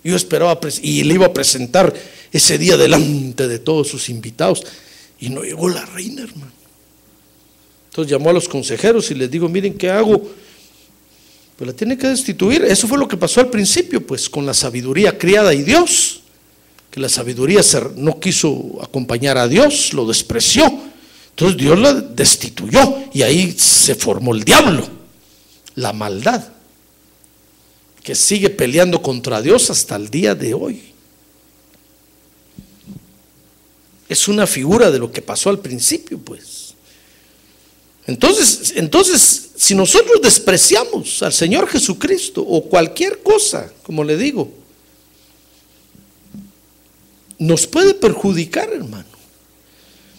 A: Yo esperaba y le iba a presentar ese día delante de todos sus invitados, y no llegó la reina, hermano. Entonces llamó a los consejeros y les dijo, miren, ¿qué hago? Pues la tiene que destituir. Eso fue lo que pasó al principio, pues, con la sabiduría criada y Dios, que la sabiduría no quiso acompañar a Dios, lo despreció. Entonces Dios la destituyó y ahí se formó el diablo, la maldad, que sigue peleando contra Dios hasta el día de hoy. Es una figura de lo que pasó al principio, pues. Entonces, si nosotros despreciamos al Señor Jesucristo o cualquier cosa, como le digo, nos puede perjudicar, hermano.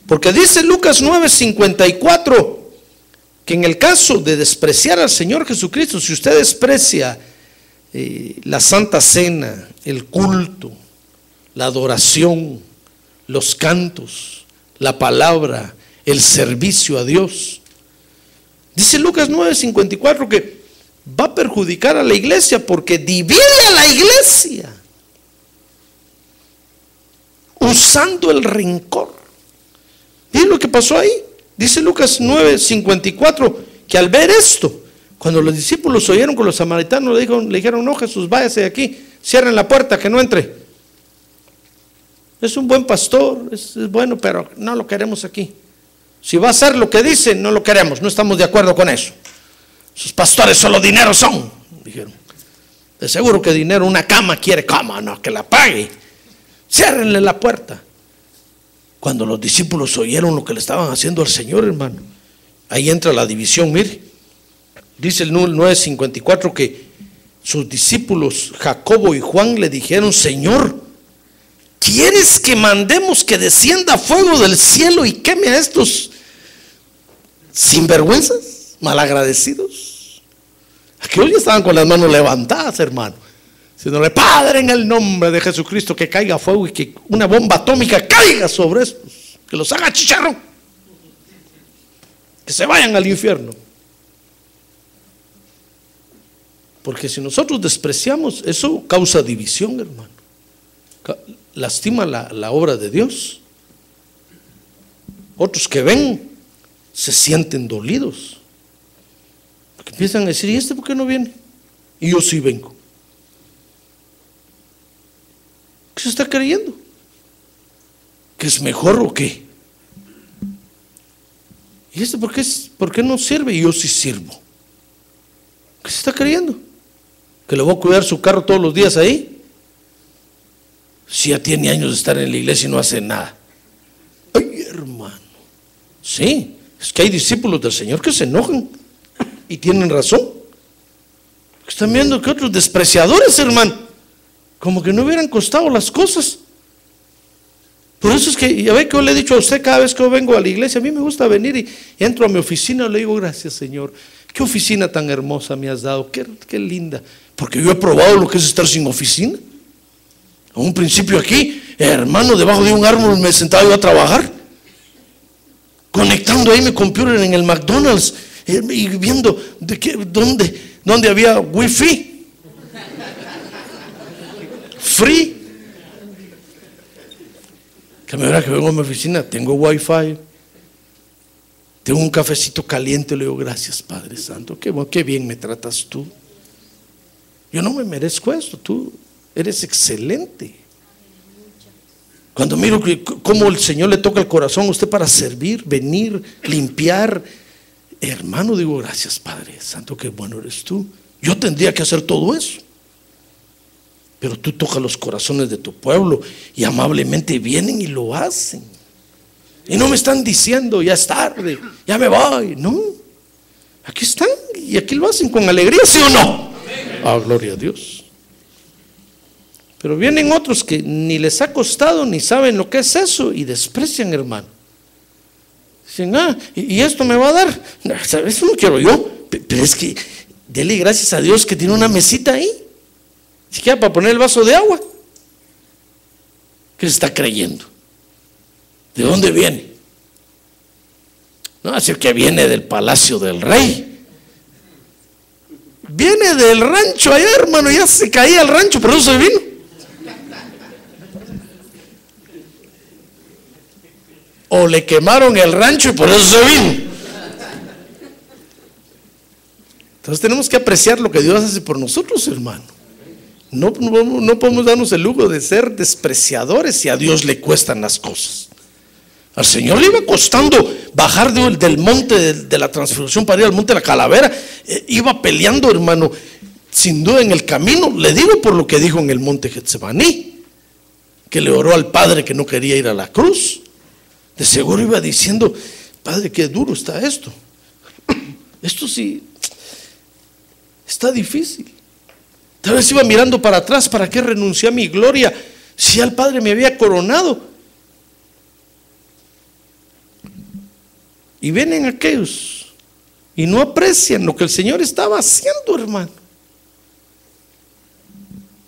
A: Porque dice Lucas 9:54 que en el caso de despreciar al Señor Jesucristo, si usted desprecia la Santa Cena, el culto, la adoración, los cantos, la palabra, el servicio a Dios, dice Lucas 9:54 que va a perjudicar a la iglesia porque divide a la iglesia usando el rencor. Miren lo que pasó ahí. Dice Lucas 9:54 que al ver esto, cuando los discípulos oyeron que los samaritanos le dijeron, no, Jesús, váyase de aquí, cierren la puerta, que no entre. Es un buen pastor, es bueno, pero no lo queremos aquí. Si va a hacer lo que dice, no lo queremos, no estamos de acuerdo con eso. Sus pastores solo dinero son, dijeron. De seguro que dinero, una cama quiere, cama, no, que la pague. Ciérrenle la puerta. Cuando los discípulos oyeron lo que le estaban haciendo al Señor, hermano, ahí entra la división. Mire, dice el 9:54 que sus discípulos Jacobo y Juan le dijeron, Señor, ¿quieres que mandemos que descienda fuego del cielo y queme a estos sinvergüenzas, malagradecidos. Aquellos ya estaban con las manos levantadas, hermano, diciéndole: Padre, en el nombre de Jesucristo, que caiga fuego y que una bomba atómica caiga sobre estos, que los haga chicharrón, que se vayan al infierno. Porque si nosotros despreciamos, eso causa división, hermano, lastima la obra de Dios. Otros que ven se sienten dolidos, porque empiezan a decir: ¿y este por qué no viene? Y yo sí vengo. ¿Qué se está creyendo? ¿Que es mejor o qué? ¿Y este por qué no sirve? Y yo sí sirvo. ¿Qué se está creyendo? ¿Que le voy a cuidar su carro todos los días ahí? Si ya tiene años de estar en la iglesia y no hace nada. Ay, hermano. Sí, es que hay discípulos del Señor que se enojan y tienen razón. Están viendo que otros despreciadores, hermano, como que no hubieran costado las cosas. Por eso es que, ya ve que yo le he dicho a usted, cada vez que yo vengo a la iglesia, a mí me gusta venir y entro a mi oficina y le digo: gracias, Señor, qué oficina tan hermosa me has dado, qué linda. Porque yo he probado lo que es estar sin oficina. A un principio aquí, hermano, debajo de un árbol me sentaba yo a trabajar, conectando ahí mi computer en el McDonald's y viendo dónde había wifi free. Que me verá que vengo a mi oficina, tengo wifi, tengo un cafecito caliente. Le digo: gracias, Padre Santo, qué bien me tratas tú. Yo no me merezco esto, tú eres excelente. Cuando miro cómo el Señor le toca el corazón a usted para servir, venir, limpiar, hermano, digo: gracias, Padre Santo, qué bueno eres tú. Yo tendría que hacer todo eso, pero tú tocas los corazones de tu pueblo y amablemente vienen y lo hacen. Y no me están diciendo: ya es tarde, ya me voy. No, aquí están y aquí lo hacen con alegría, ¿sí o no? Ah, gloria a Dios. Pero vienen otros que ni les ha costado ni saben lo que es eso y desprecian, hermano. Dicen: ¿y esto me va a dar? No, eso no quiero yo. Pero es que dele gracias a Dios que tiene una mesita ahí, siquiera para poner el vaso de agua. ¿Qué se está creyendo? ¿De dónde viene? No, así que viene del palacio del rey. Viene del rancho allá, hermano, ya se caía el rancho, pero eso se vino. O le quemaron el rancho y por eso se vino. Entonces tenemos que apreciar lo que Dios hace por nosotros, hermano. No podemos darnos el lujo de ser despreciadores si a Dios le cuestan las cosas. Al Señor le iba costando bajar del monte de la transfiguración para ir al monte de la calavera. Iba peleando, hermano, sin duda en el camino. Le digo por lo que dijo en el monte Getsemaní, que le oró al Padre que no quería ir a la cruz. De seguro iba diciendo: Padre, qué duro está esto. Esto sí está difícil. Tal vez iba mirando para atrás: ¿para qué renuncié a mi gloria si al Padre me había coronado? Y vienen aquellos y no aprecian lo que el Señor estaba haciendo, hermano.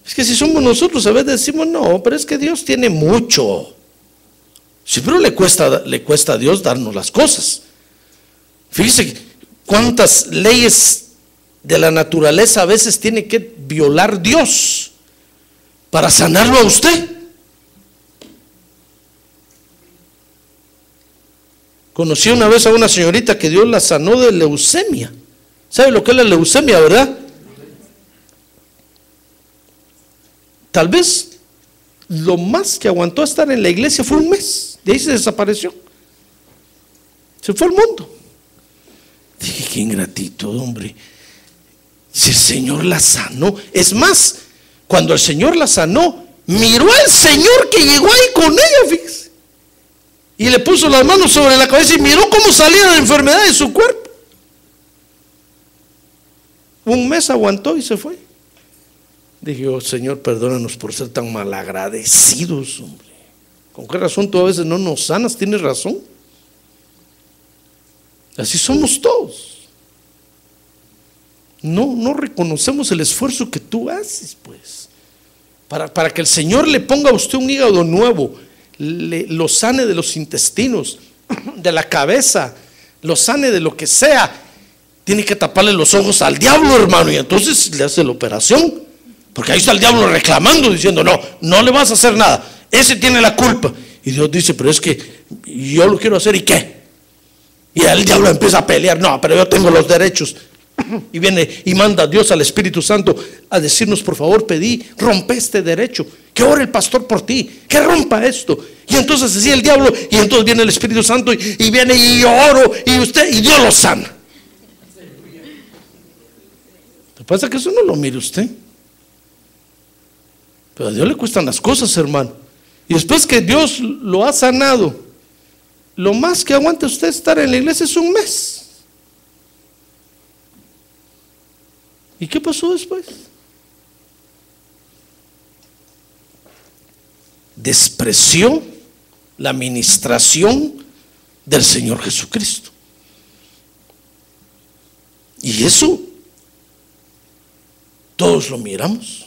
A: Es que si somos nosotros, a veces decimos: no, pero es que Dios tiene mucho. Sí, pero le cuesta a Dios darnos las cosas. Fíjese cuántas leyes de la naturaleza a veces tiene que violar Dios para sanarlo a usted. Conocí una vez a una señorita que Dios la sanó de leucemia. ¿Sabe lo que es la leucemia, verdad? Tal vez lo más que aguantó estar en la iglesia fue un mes. De ahí se desapareció. Se fue al mundo. Dije: qué ingratitud, hombre. Si el Señor la sanó. Es más, cuando el Señor la sanó, miró al Señor que llegó ahí con ella, fíjese, y le puso las manos sobre la cabeza y miró cómo salía la enfermedad de su cuerpo. Un mes aguantó y se fue. Dije: oh, Señor, perdónanos por ser tan malagradecidos, hombre. ¿Con qué razón tú a veces no nos sanas? Tienes razón. Así somos todos. No reconocemos el esfuerzo que tú haces, pues, para que el Señor le ponga a usted un hígado nuevo, lo sane de los intestinos, de la cabeza, lo sane de lo que sea. Tiene que taparle los ojos al diablo, hermano, y entonces le hace la operación, porque ahí está el diablo reclamando, diciendo: no le vas a hacer nada, ese tiene la culpa. Y Dios dice: pero es que yo lo quiero hacer, ¿y qué? Y el diablo empieza a pelear: no, pero yo tengo los derechos. Y viene y manda a Dios, al Espíritu Santo, a decirnos: por favor, rompe este derecho, que ore el pastor por ti, que rompa esto. Y entonces decía el diablo, y entonces viene el Espíritu Santo y viene y yo oro, y Dios lo sana. Lo que pasa es que eso no lo mire usted, pero a Dios le cuestan las cosas, hermano. Y después que Dios lo ha sanado, lo más que aguanta usted estar en la iglesia es un mes. ¿Y qué pasó después? Despreció la ministración del Señor Jesucristo. Y eso todos lo miramos.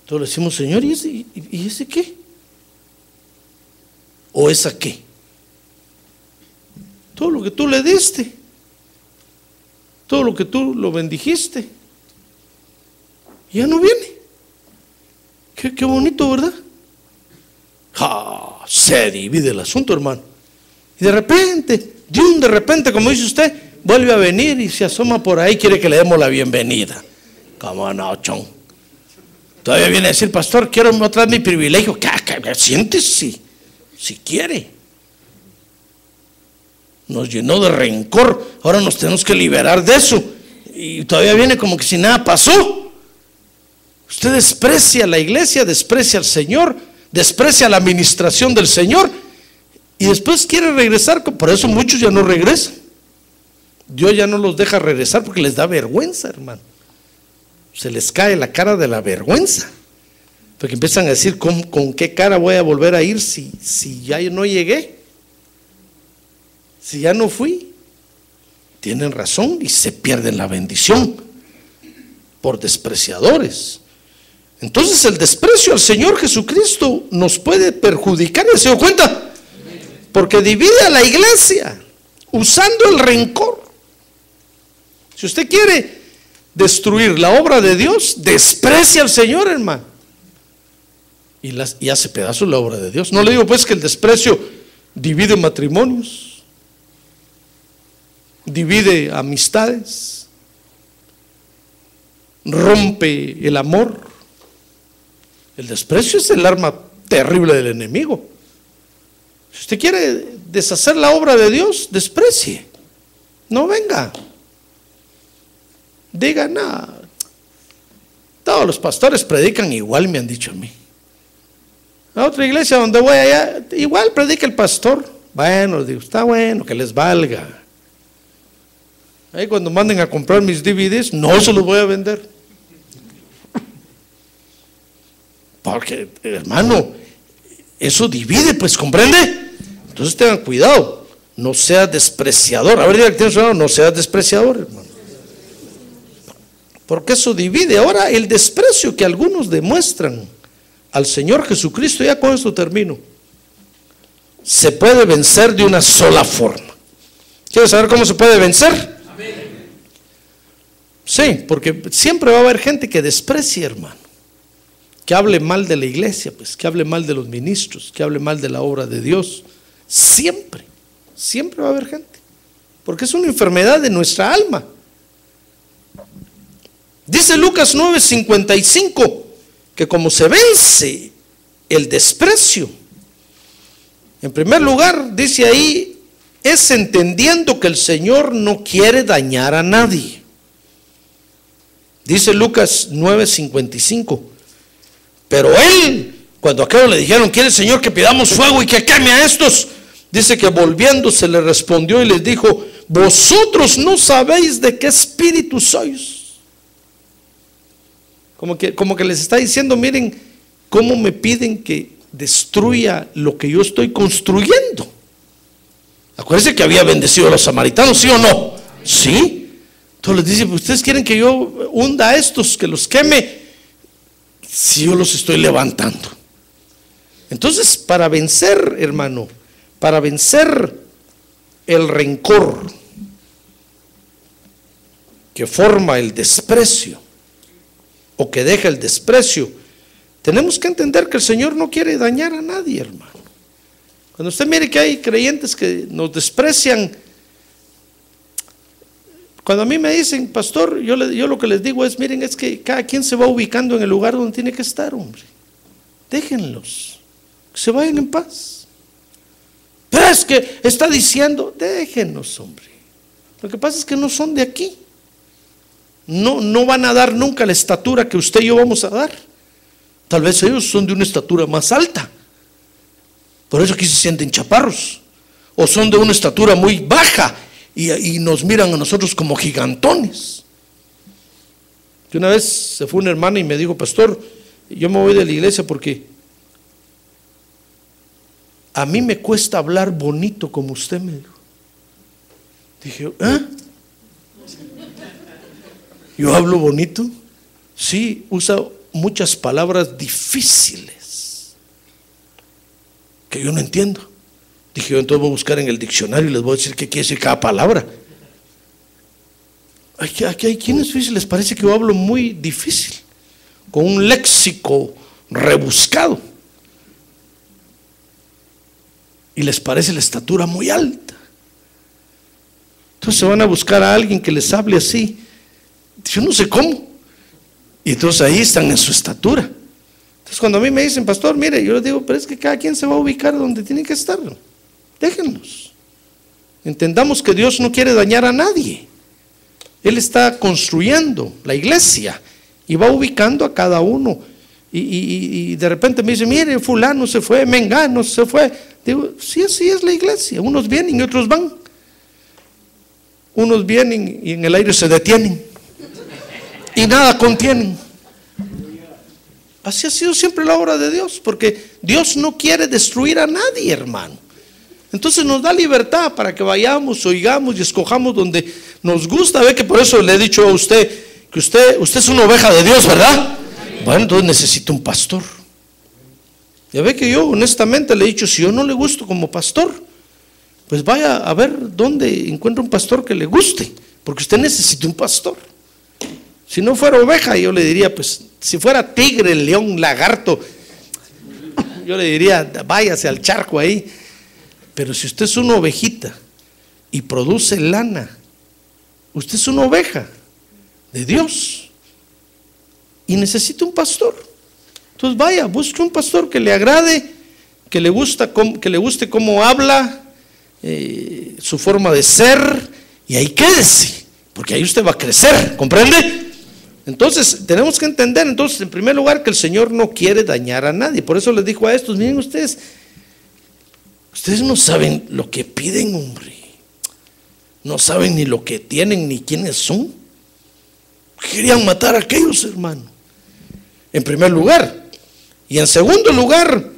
A: Todos le decimos: Señor, ¿y ese qué? ¿O esa qué? Todo lo que tú le diste, todo lo que tú lo bendijiste, ya no viene. Qué bonito, ¿verdad? Se divide el asunto, hermano. Y de repente, como dice usted, vuelve a venir y se asoma por ahí, quiere que le demos la bienvenida. Como no, chon. Todavía viene a decir: pastor, quiero otra vez mi privilegio. Siéntese, si quiere. Nos llenó de rencor, ahora nos tenemos que liberar de eso. Y todavía viene como que si nada pasó. Usted desprecia la iglesia, desprecia al Señor, desprecia la administración del Señor, y después quiere regresar. Por eso muchos ya no regresan. Dios ya no los deja regresar porque les da vergüenza, hermano. Se les cae la cara de la vergüenza, porque empiezan a decir: ¿con qué cara voy a volver a ir si ya no llegué? Si ya no fui. Tienen razón y se pierden la bendición por despreciadores. Entonces el desprecio al Señor Jesucristo nos puede perjudicar. ¿Se dio cuenta? Porque divide a la iglesia usando el rencor. Si usted quiere destruir la obra de Dios, desprecia al Señor, hermano, y hace pedazos la obra de Dios. No le digo pues que el desprecio divide matrimonios, divide amistades, rompe el amor. El desprecio es el arma terrible del enemigo. Si usted quiere deshacer la obra de Dios, desprecie. No venga. Diga: nada, todos los pastores predican igual, me han dicho a mí. A otra iglesia donde voy allá, igual predica el pastor. Bueno, digo, está bueno, que les valga. Ahí cuando manden a comprar mis DVDs, no se los voy a vender. Porque, hermano, eso divide, pues, ¿comprende? Entonces tengan cuidado, no sea despreciador. A ver, diga que tiene su lado: no sea despreciador, hermano, porque eso divide. Ahora, el desprecio que algunos demuestran al Señor Jesucristo, ya con esto termino, se puede vencer de una sola forma. ¿Quieres saber cómo se puede vencer? Amén. Sí, porque siempre va a haber gente que desprecie, hermano, que hable mal de la iglesia, pues, que hable mal de los ministros, que hable mal de la obra de Dios. Siempre va a haber gente, porque es una enfermedad de nuestra alma. Dice Lucas 9:55 que como se vence el desprecio, en primer lugar, dice ahí, es entendiendo que el Señor no quiere dañar a nadie. Dice Lucas 9:55, pero él, cuando aquellos le dijeron: ¿quiere el Señor que pidamos fuego y que queme a estos? Dice que volviéndose le respondió y les dijo: vosotros no sabéis de qué espíritu sois. Como que les está diciendo: miren cómo me piden que destruya lo que yo estoy construyendo. Acuérdense que había bendecido a los samaritanos, ¿sí o no? Sí. Entonces les dice, ¿ustedes quieren que yo hunda a estos, que los queme? Si yo los estoy levantando. Entonces, para vencer, hermano, para vencer el rencor que forma el desprecio o que deja el desprecio, tenemos que entender que el Señor no quiere dañar a nadie, hermano. Cuando usted mire que hay creyentes que nos desprecian, cuando a mí me dicen, pastor, yo lo que les digo es, miren, es que cada quien se va ubicando en el lugar donde tiene que estar, hombre. Déjenlos, que se vayan en paz. Pero es que está diciendo, déjenlos, hombre. Lo que pasa es que no son de aquí. No van a dar nunca la estatura que usted y yo vamos a dar. Tal vez ellos son de una estatura más alta. Por eso aquí se sienten chaparros. O son de una estatura muy baja y nos miran a nosotros como gigantones. Y una vez se fue una hermana y me dijo, pastor, yo me voy de la iglesia porque a mí me cuesta hablar bonito como usted, me dijo. Dije, ¿ah? ¿Yo hablo bonito? Sí, usa muchas palabras difíciles que yo no entiendo. Dije, yo entonces voy a buscar en el diccionario y les voy a decir qué quiere decir cada palabra. Aquí hay quienes les parece que yo hablo muy difícil, con un léxico rebuscado, y les parece la estatura muy alta. Entonces se van a buscar a alguien que les hable así. Yo no sé cómo. Y entonces ahí están en su estatura. Entonces cuando a mí me dicen, pastor, mire, yo les digo, pero es que cada quien se va a ubicar donde tiene que estar. Déjenlos. Entendamos que Dios no quiere dañar a nadie. Él está construyendo la iglesia y va ubicando a cada uno. Y de repente me dice, mire, fulano se fue, mengano se fue. Digo, sí, así es la iglesia. Unos vienen y otros van. Unos vienen y en el aire se detienen y nada contienen. Así ha sido siempre la obra de Dios, porque Dios no quiere destruir a nadie, hermano. Entonces nos da libertad para que vayamos, oigamos y escojamos donde nos gusta. Ve que por eso le he dicho a usted que usted es una oveja de Dios, ¿verdad? Bueno, entonces necesita un pastor. Ya ve que yo honestamente le he dicho, si yo no le gusto como pastor, pues vaya a ver dónde encuentra un pastor que le guste, porque usted necesita un pastor. Si no fuera oveja, yo le diría, pues, si fuera tigre, león, lagarto, yo le diría, váyase al charco ahí. Pero si usted es una ovejita y produce lana, usted es una oveja de Dios y necesita un pastor. Entonces vaya, busque un pastor que le agrade, que le guste cómo habla, su forma de ser, y ahí quédese, porque ahí usted va a crecer, ¿comprende? Entonces tenemos que entender, entonces, en primer lugar, que el Señor no quiere dañar a nadie. Por eso les dijo a estos, miren ustedes no saben lo que piden, hombre. No saben ni lo que tienen ni quiénes son. Querían matar a aquellos, hermano, en primer lugar. Y en segundo lugar,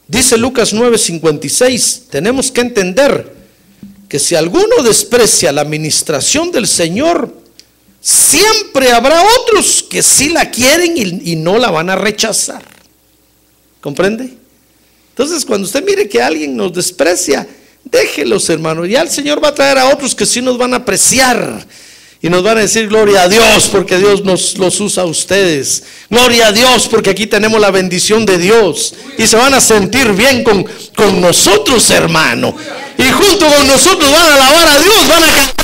A: dice Lucas 9:56, tenemos que entender que si alguno desprecia la administración del Señor, siempre habrá otros que sí la quieren y no la van a rechazar. ¿Comprende? Entonces, cuando usted mire que alguien nos desprecia, déjelos, hermano. Ya el Señor va a traer a otros que sí nos van a apreciar y nos van a decir gloria a Dios, porque Dios los usa a ustedes. Gloria a Dios, porque aquí tenemos la bendición de Dios. Y se van a sentir bien con nosotros, hermano. Y junto con nosotros van a alabar a Dios, van a cantar.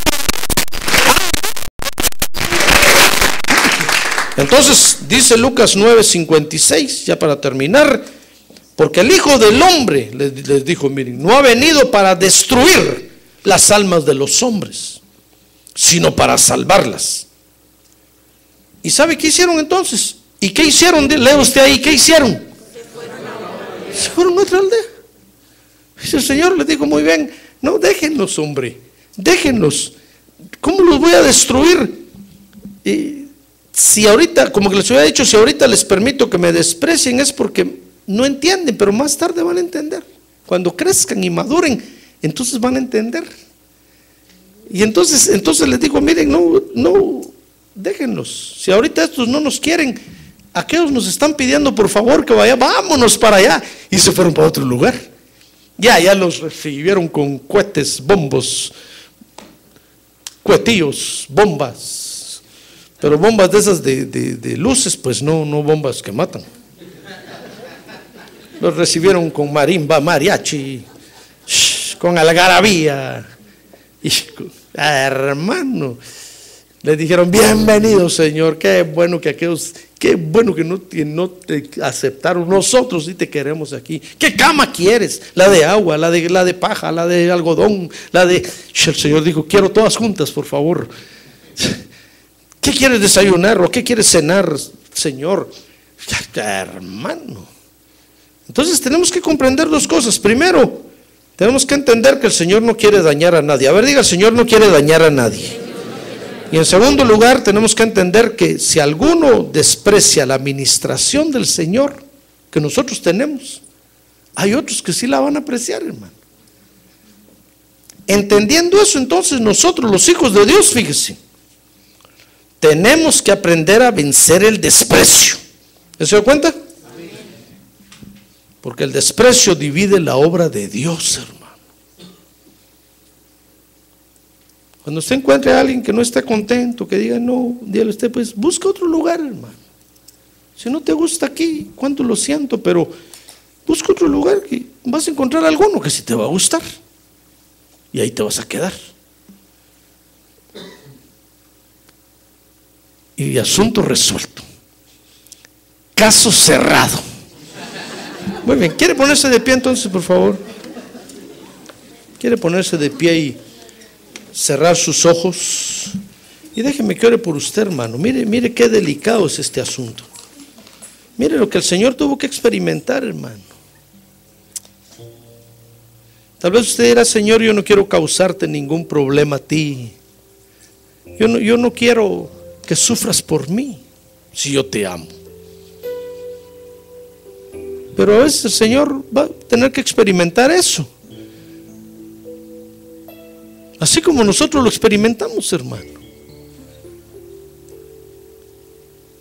A: Entonces dice Lucas 9:56, ya para terminar, porque el Hijo del Hombre, les dijo, miren, no ha venido para destruir las almas de los hombres, sino para salvarlas. ¿Y sabe qué hicieron entonces? ¿Y qué hicieron? Lea usted ahí, ¿qué hicieron? Se fueron a otra aldea. Y el Señor les dijo, muy bien, no, déjenlos, hombre, déjenlos. ¿Cómo los voy a destruir? Si ahorita, como que les hubiera dicho, si ahorita les permito que me desprecien es porque no entienden, pero más tarde van a entender. Cuando crezcan y maduren, entonces van a entender. Y entonces les digo, miren, no, déjenlos. Si ahorita estos no nos quieren, aquellos nos están pidiendo por favor que vaya, vámonos para allá. Y se fueron para otro lugar. Ya los recibieron con cohetes, bombos, cuetillos, bombas. Pero bombas de esas de luces, pues no bombas que matan. Los recibieron con marimba, mariachi, con algarabía. Y hermano, le dijeron, bienvenido Señor, qué bueno que no te aceptaron, nosotros sí te queremos aquí. ¿Qué cama quieres? La de agua, la de paja, la de algodón, el Señor dijo, quiero todas juntas, por favor. ¿Qué quieres desayunar o qué quieres cenar, Señor? Hermano, entonces tenemos que comprender dos cosas. Primero, tenemos que entender que el Señor no quiere dañar a nadie. A ver, diga, el Señor no quiere dañar a nadie. Y en segundo lugar, tenemos que entender que si alguno desprecia la administración del Señor que nosotros tenemos, hay otros que sí la van a apreciar, hermano. Entendiendo eso, entonces nosotros, los hijos de Dios, fíjese, tenemos que aprender a vencer el desprecio. ¿Se da cuenta? Porque el desprecio divide la obra de Dios, hermano. Cuando usted encuentre a alguien que no está contento, que diga no, dígale usted, pues busca otro lugar, hermano. Si no te gusta aquí, cuánto lo siento, pero busca otro lugar que vas a encontrar alguno que sí te va a gustar. Y ahí te vas a quedar. Y asunto resuelto. Caso cerrado. Muy bien, ¿quiere ponerse de pie entonces, por favor? ¿Quiere ponerse de pie y cerrar sus ojos? Y déjeme que ore por usted, hermano. Mire qué delicado es este asunto. Mire lo que el Señor tuvo que experimentar, hermano. Tal vez usted dirá, Señor, yo no quiero causarte ningún problema a ti. Yo no quiero que sufras por mí, si yo te amo. Pero a veces el Señor va a tener que experimentar eso. Así como nosotros lo experimentamos, hermano.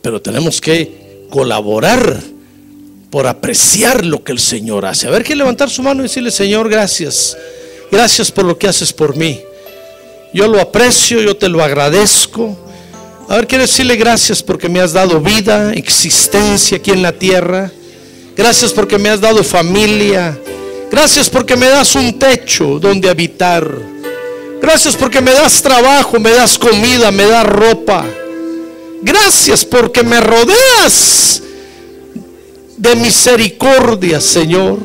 A: Pero tenemos que colaborar por apreciar lo que el Señor hace. A ver, que levantar su mano y decirle, Señor, gracias. Gracias por lo que haces por mí. Yo lo aprecio, yo te lo agradezco. A ver, quiero decirle gracias porque me has dado vida, existencia aquí en la tierra. Gracias porque me has dado familia. Gracias porque me das un techo donde habitar. Gracias porque me das trabajo, me das comida, me das ropa. Gracias porque me rodeas de misericordia, Señor.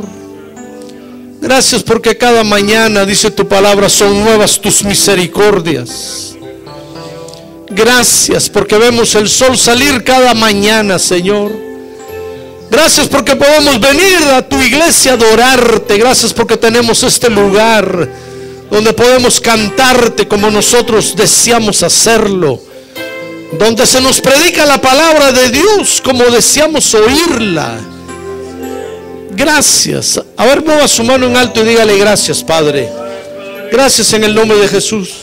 A: Gracias porque cada mañana, dice tu palabra, son nuevas tus misericordias. Gracias porque vemos el sol salir cada mañana, Señor. Gracias porque podemos venir a tu iglesia a adorarte. Gracias porque tenemos este lugar donde podemos cantarte como nosotros deseamos hacerlo, donde se nos predica la palabra de Dios como deseamos oírla. Gracias. A ver, mueva su mano en alto y dígale gracias, Padre. Gracias en el nombre de Jesús.